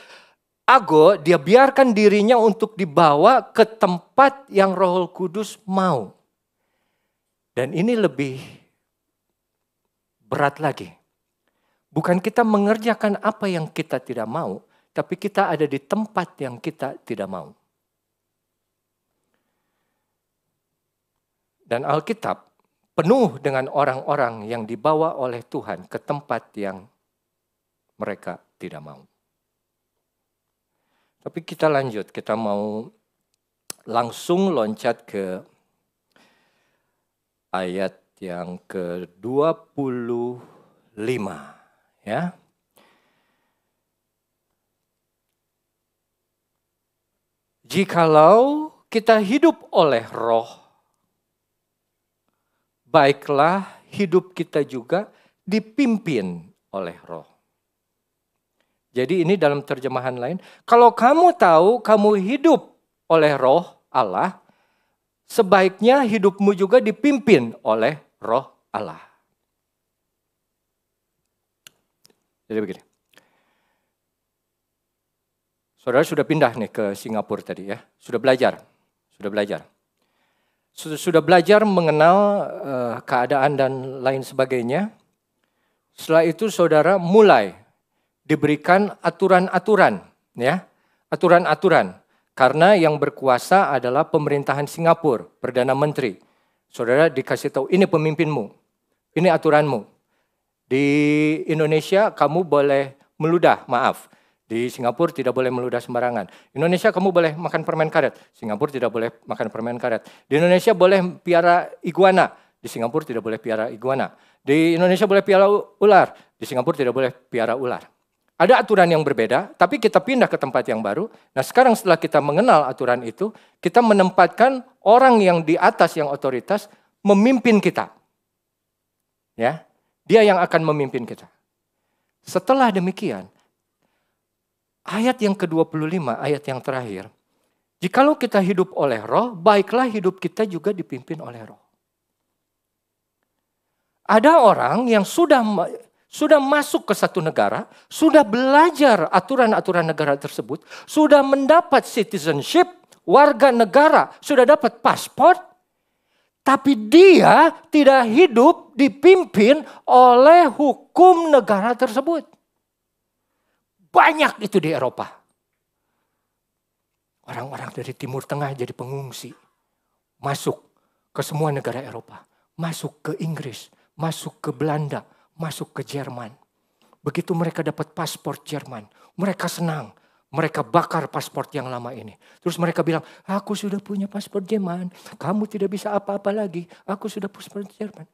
dia biarkan dirinya untuk dibawa ke tempat yang Roh Kudus mau. Dan ini lebih berat lagi. Bukan kita mengerjakan apa yang kita tidak mau, tapi kita ada di tempat yang kita tidak mau. Dan Alkitab penuh dengan orang-orang yang dibawa oleh Tuhan ke tempat yang mereka tidak mau. Tapi kita lanjut, kita mau langsung loncat ke ayat yang ke-25. Ya. Jikalau kita hidup oleh Roh, baiklah hidup kita juga dipimpin oleh Roh. Jadi ini dalam terjemahan lain, kalau kamu tahu kamu hidup oleh Roh Allah, sebaiknya hidupmu juga dipimpin oleh Roh Allah. Jadi begini. Saudara sudah pindah nih ke Singapura tadi ya, sudah belajar. Sudah belajar mengenal keadaan dan lain sebagainya. Setelah itu saudara mulai diberikan aturan-aturan, ya, aturan-aturan. Karena yang berkuasa adalah pemerintahan Singapura, Perdana Menteri. Saudara dikasih tahu, ini pemimpinmu, ini aturanmu. Di Indonesia kamu boleh meludah, maaf. Di Singapura tidak boleh meludah sembarangan. Indonesia kamu boleh makan permen karet, Singapura tidak boleh makan permen karet. Di Indonesia boleh piara iguana, di Singapura tidak boleh piara iguana. Di Indonesia boleh piara ular, di Singapura tidak boleh piara ular. Ada aturan yang berbeda, tapi kita pindah ke tempat yang baru. Nah sekarang setelah kita mengenal aturan itu, kita menempatkan orang yang di atas yang otoritas memimpin kita. Ya, dia yang akan memimpin kita. Setelah demikian, ayat yang ke-25, ayat yang terakhir. Jikalau kita hidup oleh roh, baiklah hidup kita juga dipimpin oleh roh. Ada orang yang sudah masuk ke satu negara, sudah belajar aturan-aturan negara tersebut, sudah mendapat citizenship, warga negara, sudah dapat paspor, tapi dia tidak hidup dipimpin oleh hukum negara tersebut. Banyak itu di Eropa. Orang-orang dari Timur Tengah jadi pengungsi, masuk ke semua negara Eropa, masuk ke Inggris, masuk ke Belanda, masuk ke Jerman. Begitu mereka dapat paspor Jerman, mereka senang. Mereka bakar paspor yang lama ini. Terus mereka bilang, aku sudah punya paspor Jerman. Kamu tidak bisa apa-apa lagi. Aku sudah paspor Jerman.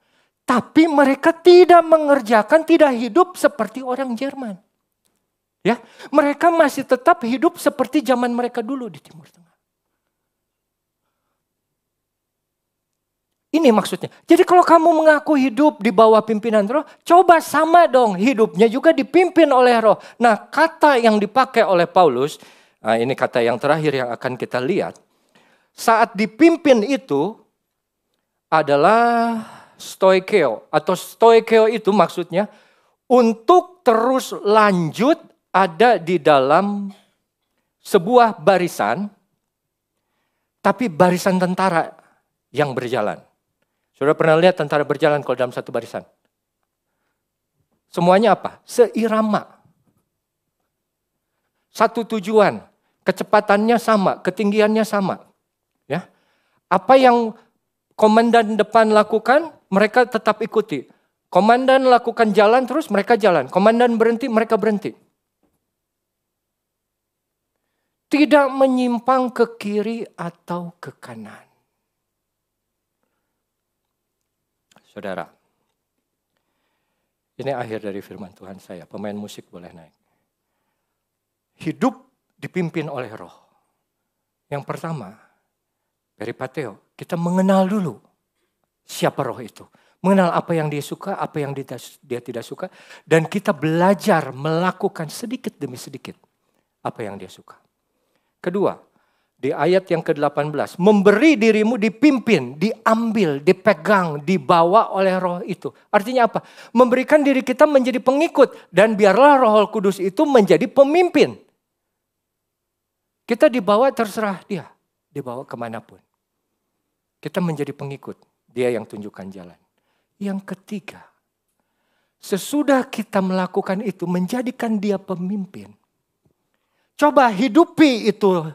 Tapi mereka tidak mengerjakan, tidak hidup seperti orang Jerman. Ya, mereka masih tetap hidup seperti zaman mereka dulu di Timur Tengah. Ini maksudnya. Jadi kalau kamu mengaku hidup di bawah pimpinan roh, coba sama dong hidupnya juga dipimpin oleh roh. Nah kata yang dipakai oleh Paulus, nah ini kata yang terakhir yang akan kita lihat. Saat dipimpin itu adalah stoikeo. Atau stoikeo itu maksudnya untuk terus lanjut ada di dalam sebuah barisan, tapi barisan tentara yang berjalan. Sudah pernah lihat tentara berjalan kalau dalam satu barisan? Semuanya apa? Seirama. Satu tujuan. Kecepatannya sama, ketinggiannya sama. Ya. Apa yang komandan depan lakukan, mereka tetap ikuti. Komandan lakukan jalan terus, mereka jalan. Komandan berhenti, mereka berhenti. Tidak menyimpang ke kiri atau ke kanan. Saudara, ini akhir dari firman Tuhan saya. Pemain musik boleh naik. Hidup dipimpin oleh roh. Yang pertama, peripateo, kita mengenal dulu siapa roh itu. Mengenal apa yang dia suka, apa yang dia tidak suka. Dan kita belajar melakukan sedikit demi sedikit apa yang dia suka. Kedua, di ayat yang ke-18, memberi dirimu dipimpin, diambil, dipegang, dibawa oleh roh itu. Artinya apa? Memberikan diri kita menjadi pengikut dan biarlah Roh Kudus itu menjadi pemimpin. Kita dibawa terserah dia, dibawa kemanapun. Kita menjadi pengikut, dia yang tunjukkan jalan. Yang ketiga, sesudah kita melakukan itu, menjadikan dia pemimpin. Coba hidupi itu.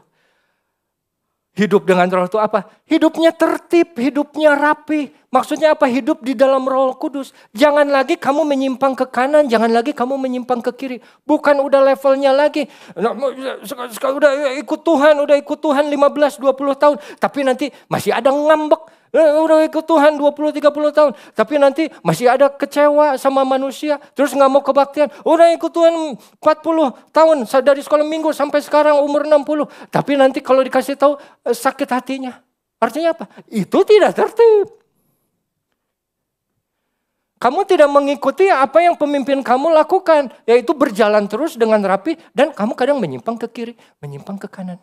Hidup dengan roh itu apa? Hidupnya tertib, hidupnya rapi. Maksudnya apa? Hidup di dalam Roh Kudus. Jangan lagi kamu menyimpang ke kanan, jangan lagi kamu menyimpang ke kiri. Bukan udah levelnya lagi. Udah ikut Tuhan 15-20 tahun. Tapi nanti masih ada ngambek. Udah ikut Tuhan 20-30 tahun. Tapi nanti masih ada kecewa sama manusia. Terus gak mau kebaktian. Udah ikut Tuhan 40 tahun. Dari sekolah minggu sampai sekarang umur 60. Tapi nanti kalau dikasih tahu sakit hatinya. Artinya apa? Itu tidak tertib. Kamu tidak mengikuti apa yang pemimpin kamu lakukan. Yaitu berjalan terus dengan rapi. Dan kamu kadang menyimpang ke kiri, menyimpang ke kanan.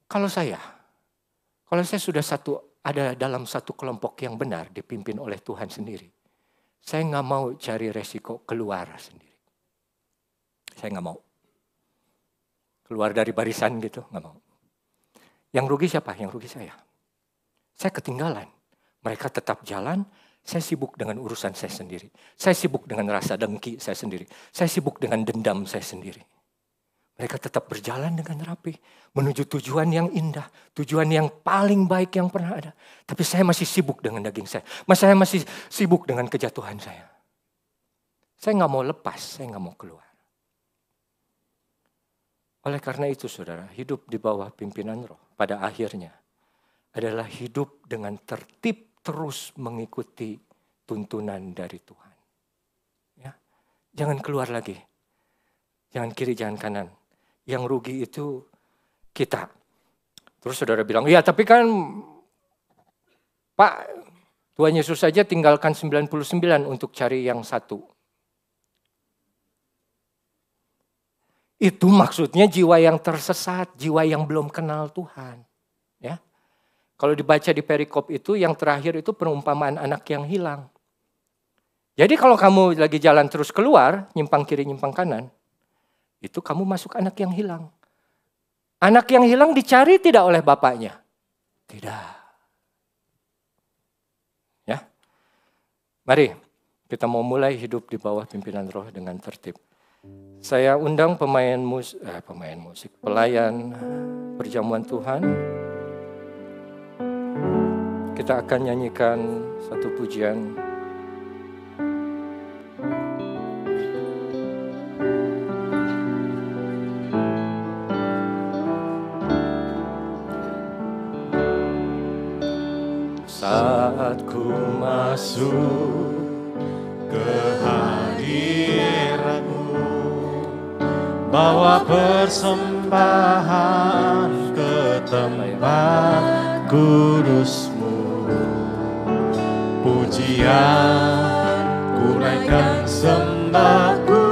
Kalau saya sudah ada dalam satu kelompok yang benar dipimpin oleh Tuhan sendiri. Saya gak mau cari resiko keluar sendiri. Saya gak mau. Keluar dari barisan gitu, gak mau. Yang rugi siapa? Yang rugi saya. Saya ketinggalan. Mereka tetap jalan, saya sibuk dengan urusan saya sendiri. Saya sibuk dengan rasa dengki saya sendiri. Saya sibuk dengan dendam saya sendiri. Mereka tetap berjalan dengan rapi. Menuju tujuan yang indah. Tujuan yang paling baik yang pernah ada. Tapi saya masih sibuk dengan daging saya. Saya masih sibuk dengan kejatuhan saya. Saya gak mau lepas, saya gak mau keluar. Oleh karena itu saudara, hidup di bawah pimpinan roh pada akhirnya adalah hidup dengan tertib terus mengikuti tuntunan dari Tuhan. Ya. jangan keluar lagi. Jangan kiri, jangan kanan. Yang rugi itu kita. Terus saudara bilang, ya tapi kan Pak, Tuhan Yesus saja tinggalkan 99 untuk cari yang satu. Itu maksudnya jiwa yang tersesat, jiwa yang belum kenal Tuhan. Ya. Kalau dibaca di perikop itu, yang terakhir itu perumpamaan anak yang hilang. Jadi kalau kamu lagi jalan terus keluar, nyimpang kiri, nyimpang kanan, itu kamu masuk anak yang hilang. Anak yang hilang dicari tidak oleh bapaknya? Tidak. Ya. Mari kita mau mulai hidup di bawah pimpinan Roh dengan tertib. Saya undang pelayan perjamuan Tuhan. Kita akan nyanyikan satu pujian. Saat ku masuk ke hadirat-Mu, bawa persembahan ke tempat kudus-Mu. Pujian ku naikkan, sembah ku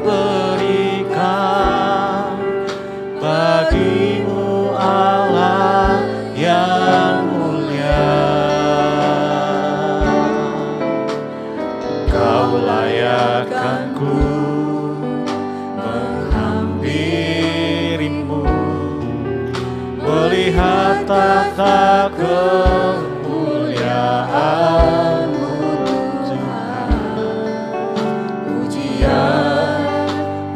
berikan bagi-Mu Allah yang mulia. Kau layakkan ku menghampiri-Mu, melihat tata kemuliaan-Mu Tuhan. Pujian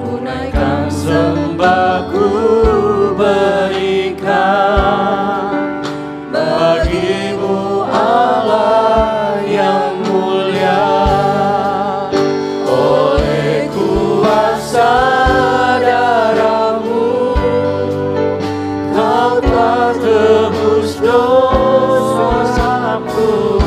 ku naikkan, sembah ku berikan bagi-Mu Allah yang mulia. Oleh kuasa darah-Mu, Kau telah tebus dosaku.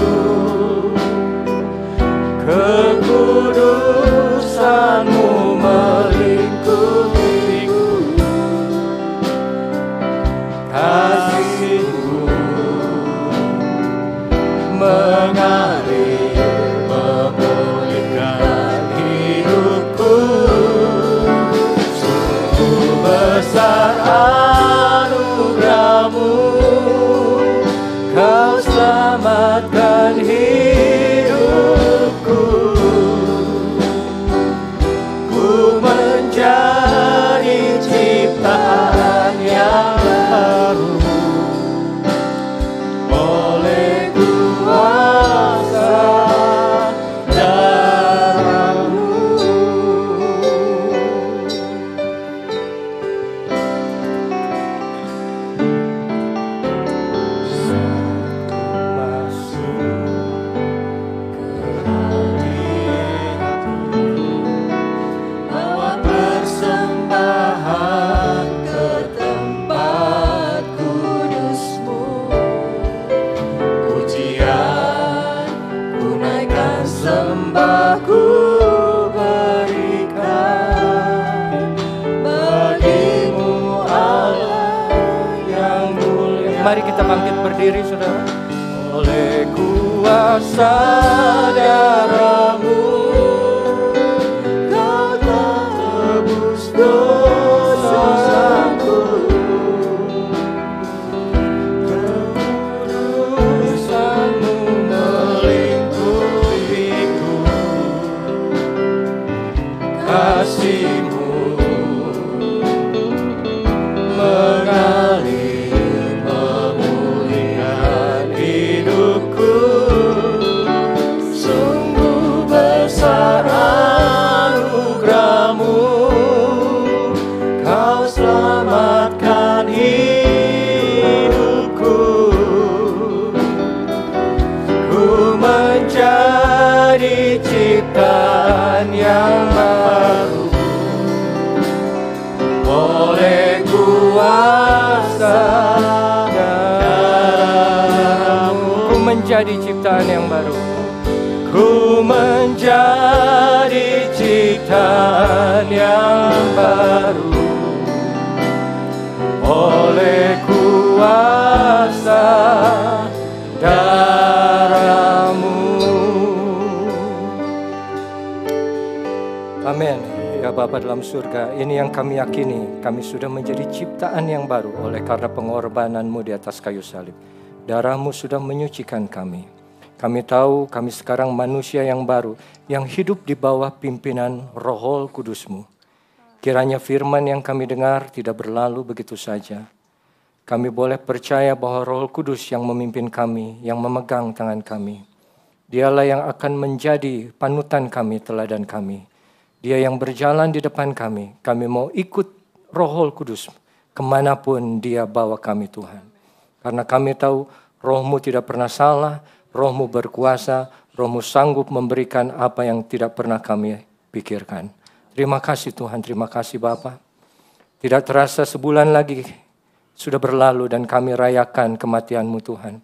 Kekudusan-Mu melingkupiku. Kasih-Mu mengalir, memulihkan hidupku. Sungguh besar anugerah-Mu, Kau selamatkan hidupku. Ku menjadi ciptaan yang baru oleh kuasa darah-Mu. Masuk ke hadirat-Mu, bawa persembahan ke tempat kudus-Mu. Pujian ku naikkan, sembah ku berikan bagi-Mu Allah yang mulia. Mari kita bangkit berdiri, saudara. Oleh kuasa darah-Mu, Kau telah tebus dosaku. Kekudusan-Mu melingkupiku. Kasih-Mu mengalir, memulihkan hidupku. Sungguh besar anugerah-Mu, Kau selamatkan hidupku. Ku menjadi ciptaan yang baru oleh kuasa darah-Mu. Ku menjadi ciptaan yang baru. Ku menjadi ciptaan ciptaan yang baru oleh kuasa darah-Mu. Amin. Ya Bapa dalam surga, ini yang kami yakini, kami sudah menjadi ciptaan yang baru oleh karena pengorbanan-Mu di atas kayu salib. Darah-Mu sudah menyucikan kami. Kami tahu kami sekarang manusia yang baru, yang hidup di bawah pimpinan Roh Kudus-Mu. Kiranya firman yang kami dengar tidak berlalu begitu saja. Kami boleh percaya bahwa Roh Kudus yang memimpin kami, yang memegang tangan kami. Dialah yang akan menjadi panutan kami, teladan kami. Dia yang berjalan di depan kami. Kami mau ikut Roh Kudus kemanapun Dia bawa kami, Tuhan. Karena kami tahu Roh-Mu tidak pernah salah, Roh-Mu berkuasa, Roh-Mu sanggup memberikan apa yang tidak pernah kami pikirkan. Terima kasih Tuhan, terima kasih Bapa. Tidak terasa sebulan lagi sudah berlalu dan kami rayakan kematian-Mu Tuhan.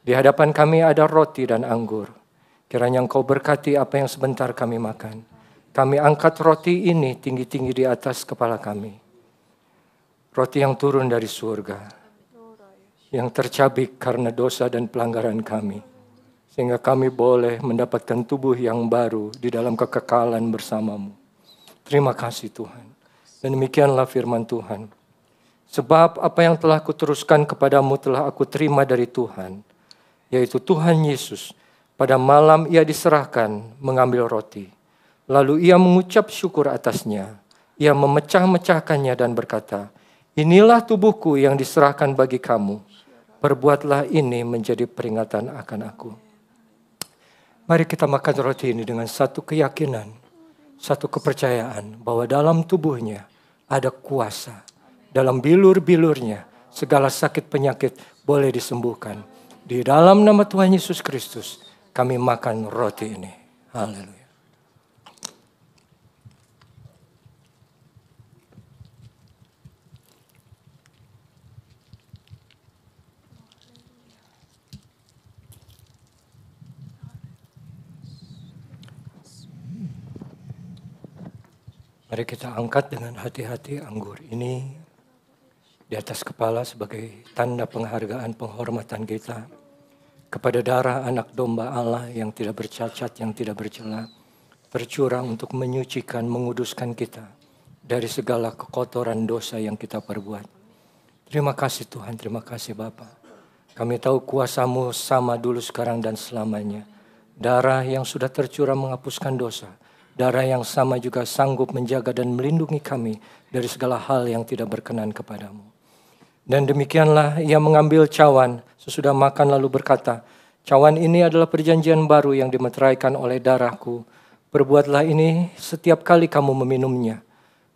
Di hadapan kami ada roti dan anggur. Kiranya Engkau berkati apa yang sebentar kami makan. Kami angkat roti ini tinggi-tinggi di atas kepala kami. Roti yang turun dari surga. Yang tercabik karena dosa dan pelanggaran kami. Sehingga kami boleh mendapatkan tubuh yang baru di dalam kekekalan bersama-Mu. Terima kasih Tuhan. Dan demikianlah firman Tuhan. Sebab apa yang telah kuteruskan kepadamu telah aku terima dari Tuhan. Yaitu Tuhan Yesus. Pada malam Ia diserahkan mengambil roti. Lalu Ia mengucap syukur atasnya. Ia memecah-mecahkannya dan berkata, inilah tubuhku yang diserahkan bagi kamu. Perbuatlah ini menjadi peringatan akan aku. Mari kita makan roti ini dengan satu keyakinan, satu kepercayaan bahwa dalam tubuhnya ada kuasa. Dalam bilur-bilurnya segala sakit penyakit boleh disembuhkan. Di dalam nama Tuhan Yesus Kristus kami makan roti ini. Haleluya. Mari kita angkat dengan hati-hati anggur ini di atas kepala sebagai tanda penghargaan, penghormatan kita kepada darah anak domba Allah yang tidak bercacat, yang tidak bercela, tercurah untuk menyucikan, menguduskan kita dari segala kekotoran dosa yang kita perbuat. Terima kasih Tuhan, terima kasih Bapa. Kami tahu kuasa-Mu sama dulu, sekarang, dan selamanya. Darah yang sudah tercurah menghapuskan dosa. Darah yang sama juga sanggup menjaga dan melindungi kami dari segala hal yang tidak berkenan kepadamu. Dan demikianlah Ia mengambil cawan sesudah makan lalu berkata, cawan ini adalah perjanjian baru yang dimeteraikan oleh darahku. Perbuatlah ini setiap kali kamu meminumnya,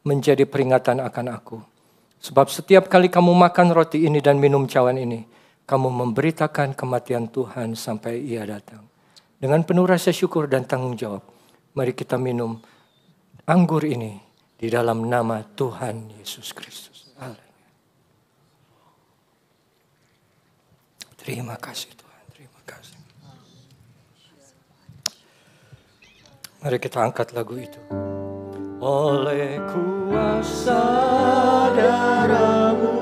menjadi peringatan akan aku. Sebab setiap kali kamu makan roti ini dan minum cawan ini, kamu memberitakan kematian Tuhan sampai Ia datang. Dengan penuh rasa syukur dan tanggung jawab, mari kita minum anggur ini di dalam nama Tuhan Yesus Kristus. Terima kasih Tuhan, terima kasih. Mari kita angkat lagu itu. Oleh kuasa darah-Mu,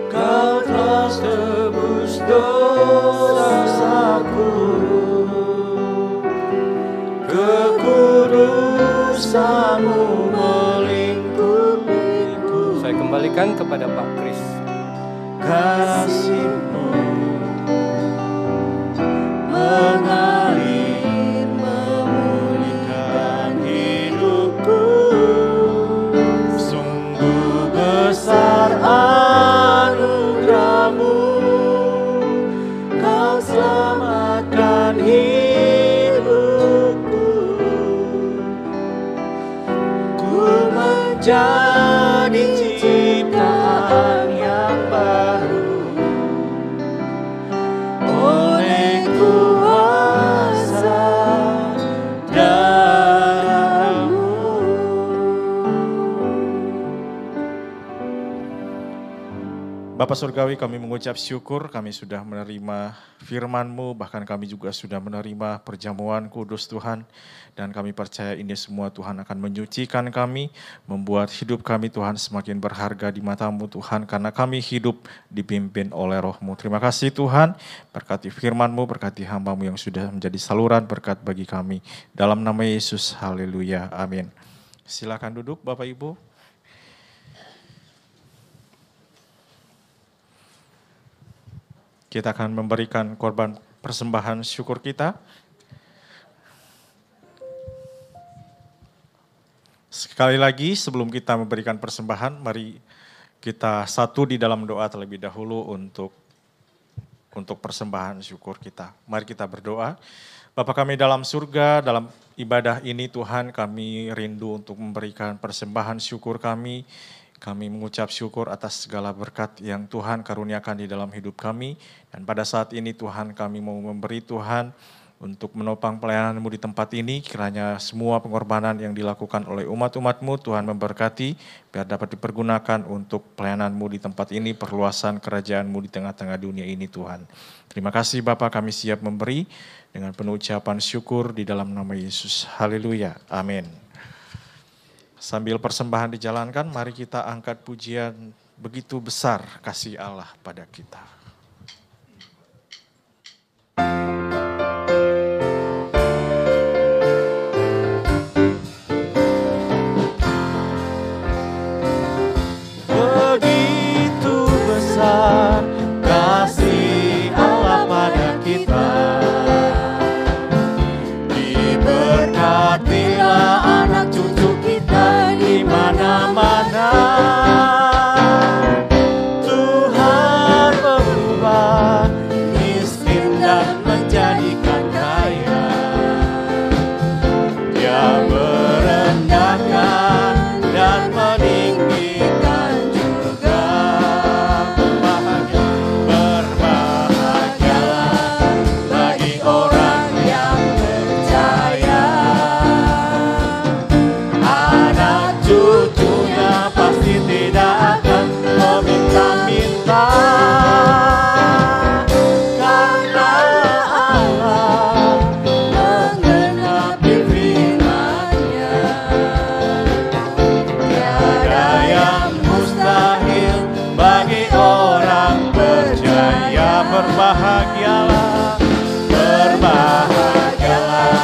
Kau telah tebus dosaku. Kekudusan-Mu melingkupiku. Saya kembalikan kepada Pak Kris. Kasih-Mu mengalir memulihkan hidupku. Sungguh besar anugerah-Mu, Kau selamatkan hidupku. Ku menjadi ciptaan yang baru oleh kuasa darah-Mu. Bapa Surgawi, kami mengucap syukur, kami sudah menerima firman-Mu, bahkan kami juga sudah menerima perjamuan kudus Tuhan. Dan kami percaya ini semua Tuhan akan menyucikan kami, membuat hidup kami Tuhan semakin berharga di mata-Mu Tuhan, karena kami hidup dipimpin oleh Roh-Mu. Terima kasih Tuhan, berkati firman-Mu, berkati hamba-Mu yang sudah menjadi saluran berkat bagi kami. Dalam nama Yesus, haleluya, amin. Silakan duduk Bapak Ibu. Kita akan memberikan korban persembahan syukur kita. Sekali lagi sebelum kita memberikan persembahan, mari kita satu di dalam doa terlebih dahulu untuk persembahan syukur kita. Mari kita berdoa. Bapa kami dalam surga, dalam ibadah ini Tuhan kami rindu untuk memberikan persembahan syukur kami. Kami mengucap syukur atas segala berkat yang Tuhan karuniakan di dalam hidup kami. Dan pada saat ini Tuhan kami mau memberi Tuhan untuk menopang pelayanan-Mu di tempat ini. Kiranya semua pengorbanan yang dilakukan oleh umat-umat-Mu Tuhan memberkati. Biar dapat dipergunakan untuk pelayanan-Mu di tempat ini. Perluasan kerajaan-Mu di tengah-tengah dunia ini Tuhan. Terima kasih Bapa, kami siap memberi dengan penuh ucapan syukur di dalam nama Yesus. Haleluya. Amin. Sambil persembahan dijalankan, mari kita angkat pujian begitu besar kasih Allah pada kita. Begitu besar kasih Allah pada kita, diberkatilah anak cucu di mana-mana. Tuhan mengubah miskin dan menjadikan kaya. Dia merendahkan dan meninggikan juga. Berbahagialah bagi orang yang percaya. Cucunya pasti tidak akan meminta-minta, karena Allah menggenapi firman-Nya. Tiada yang mustahil bagi orang percaya. Berbahagialah, berbahagialah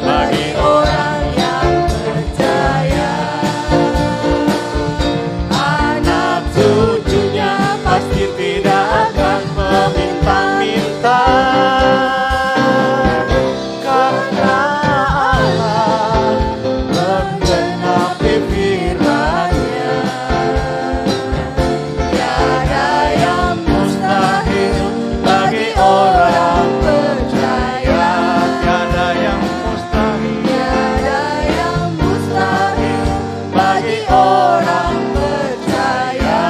bagi orang yang percaya. Cucunya pasti tidak akan meminta-minta, karena Allah menggenapi firman-Nya. Tiada yang mustahil bagi orang percaya. Tiada yang mustahil, tiada yang mustahil bagi orang percaya.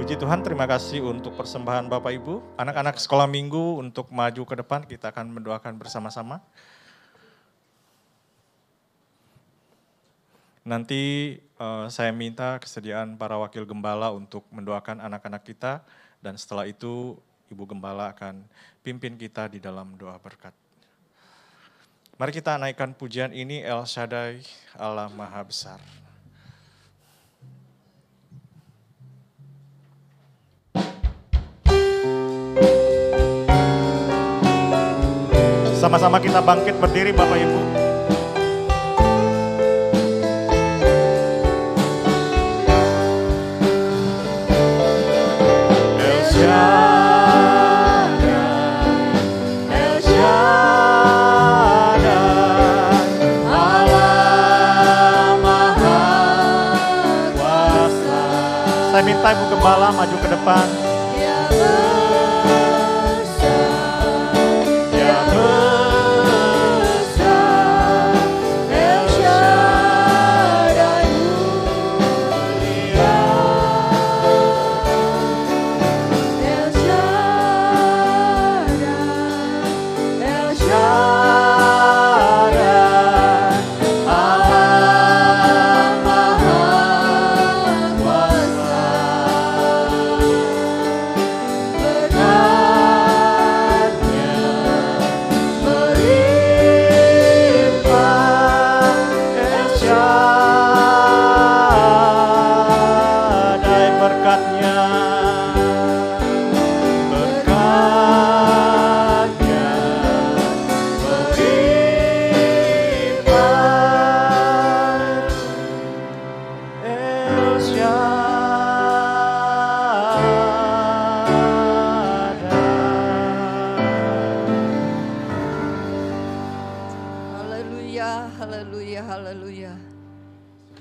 Puji Tuhan, terima kasih untuk persembahan Bapak Ibu. Anak-anak sekolah minggu untuk maju ke depan, kita akan mendoakan bersama-sama. Nanti saya minta kesediaan para wakil gembala untuk mendoakan anak-anak kita. Dan setelah itu Ibu Gembala akan pimpin kita di dalam doa berkat. Mari kita naikkan pujian ini, El Shaddai, Allah Maha Besar. Sama-sama kita bangkit berdiri Bapak Ibu. El Shaddai, El Shaddai, Allah Maha Kuasa. Saya minta Ibu Gembala maju ke depan.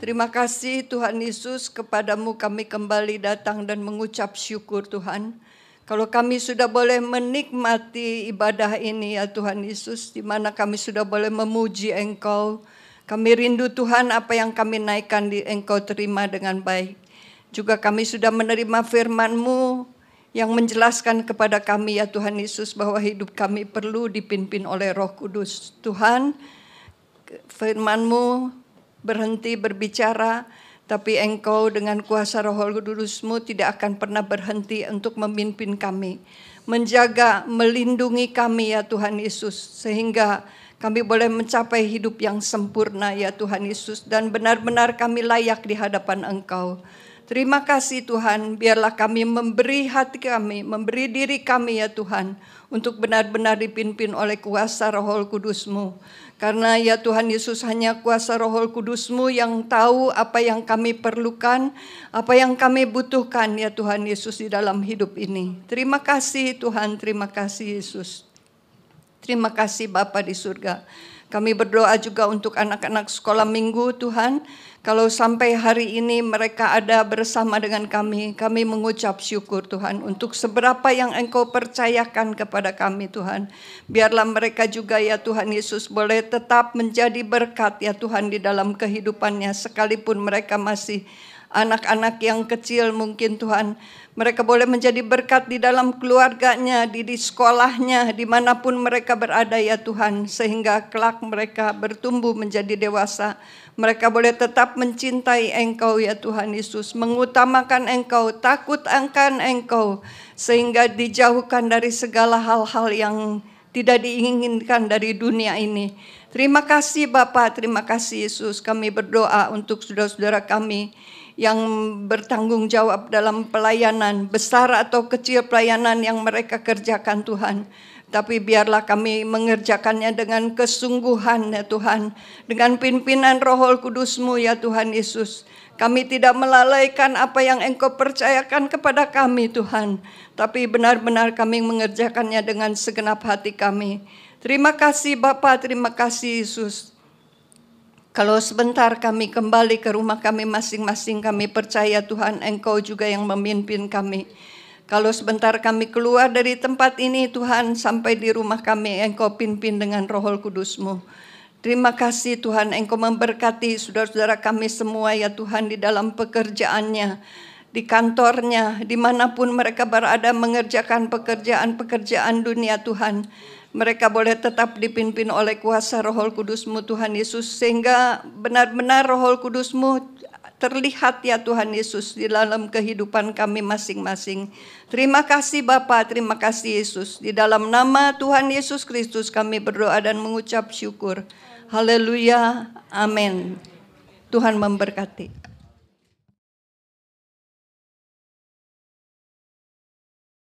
Terima kasih Tuhan Yesus, kepadamu kami kembali datang dan mengucap syukur Tuhan. Kalau kami sudah boleh menikmati ibadah ini ya Tuhan Yesus, di mana kami sudah boleh memuji Engkau. Kami rindu Tuhan apa yang kami naikkan di Engkau terima dengan baik. Juga kami sudah menerima firman-Mu yang menjelaskan kepada kami ya Tuhan Yesus bahwa hidup kami perlu dipimpin oleh Roh Kudus. Tuhan, firman-Mu berhenti berbicara, tapi Engkau dengan kuasa Roh Kudus-Mu tidak akan pernah berhenti untuk memimpin kami, menjaga, melindungi kami ya Tuhan Yesus, sehingga kami boleh mencapai hidup yang sempurna ya Tuhan Yesus, dan benar-benar kami layak di hadapan Engkau. Terima kasih Tuhan, biarlah kami memberi hati kami, memberi diri kami ya Tuhan, untuk benar-benar dipimpin oleh kuasa Roh Kudus-Mu. Karena ya Tuhan Yesus, hanya kuasa Roh Kudus-Mu yang tahu apa yang kami perlukan, apa yang kami butuhkan ya Tuhan Yesus di dalam hidup ini. Terima kasih Tuhan, terima kasih Yesus. Terima kasih Bapa di surga. Kami berdoa juga untuk anak-anak sekolah minggu Tuhan. Kalau sampai hari ini mereka ada bersama dengan kami mengucap syukur Tuhan untuk seberapa yang Engkau percayakan kepada kami Tuhan. Biarlah mereka juga ya Tuhan Yesus boleh tetap menjadi berkat ya Tuhan di dalam kehidupannya, sekalipun mereka masih anak-anak yang kecil mungkin Tuhan. Mereka boleh menjadi berkat di dalam keluarganya, di sekolahnya, dimanapun mereka berada ya Tuhan. Sehingga kelak mereka bertumbuh menjadi dewasa. Mereka boleh tetap mencintai Engkau ya Tuhan Yesus. Mengutamakan Engkau, takut akan Engkau. Sehingga dijauhkan dari segala hal-hal yang tidak diinginkan dari dunia ini. Terima kasih Bapa, terima kasih Yesus. Kami berdoa untuk saudara-saudara kami yang bertanggung jawab dalam pelayanan, besar atau kecil pelayanan yang mereka kerjakan Tuhan. Tapi biarlah kami mengerjakannya dengan kesungguhan ya Tuhan, dengan pimpinan Roh Kudus-Mu ya Tuhan Yesus. Kami tidak melalaikan apa yang Engkau percayakan kepada kami Tuhan, tapi benar-benar kami mengerjakannya dengan segenap hati kami. Terima kasih Bapa, terima kasih Yesus. Kalau sebentar kami kembali ke rumah kami masing-masing, kami percaya Tuhan Engkau juga yang memimpin kami. Kalau sebentar kami keluar dari tempat ini Tuhan, sampai di rumah kami Engkau pimpin dengan Roh Kudus-Mu. Terima kasih Tuhan, Engkau memberkati saudara-saudara kami semua ya Tuhan, di dalam pekerjaannya, di kantornya, dimanapun mereka berada mengerjakan pekerjaan-pekerjaan dunia Tuhan. Mereka boleh tetap dipimpin oleh kuasa Roh Kudus-Mu Tuhan Yesus, sehingga benar-benar Roh Kudus-Mu terlihat ya Tuhan Yesus di dalam kehidupan kami masing-masing. Terima kasih Bapa, terima kasih Yesus. Di dalam nama Tuhan Yesus Kristus kami berdoa dan mengucap syukur. Haleluya, amin. Tuhan memberkati.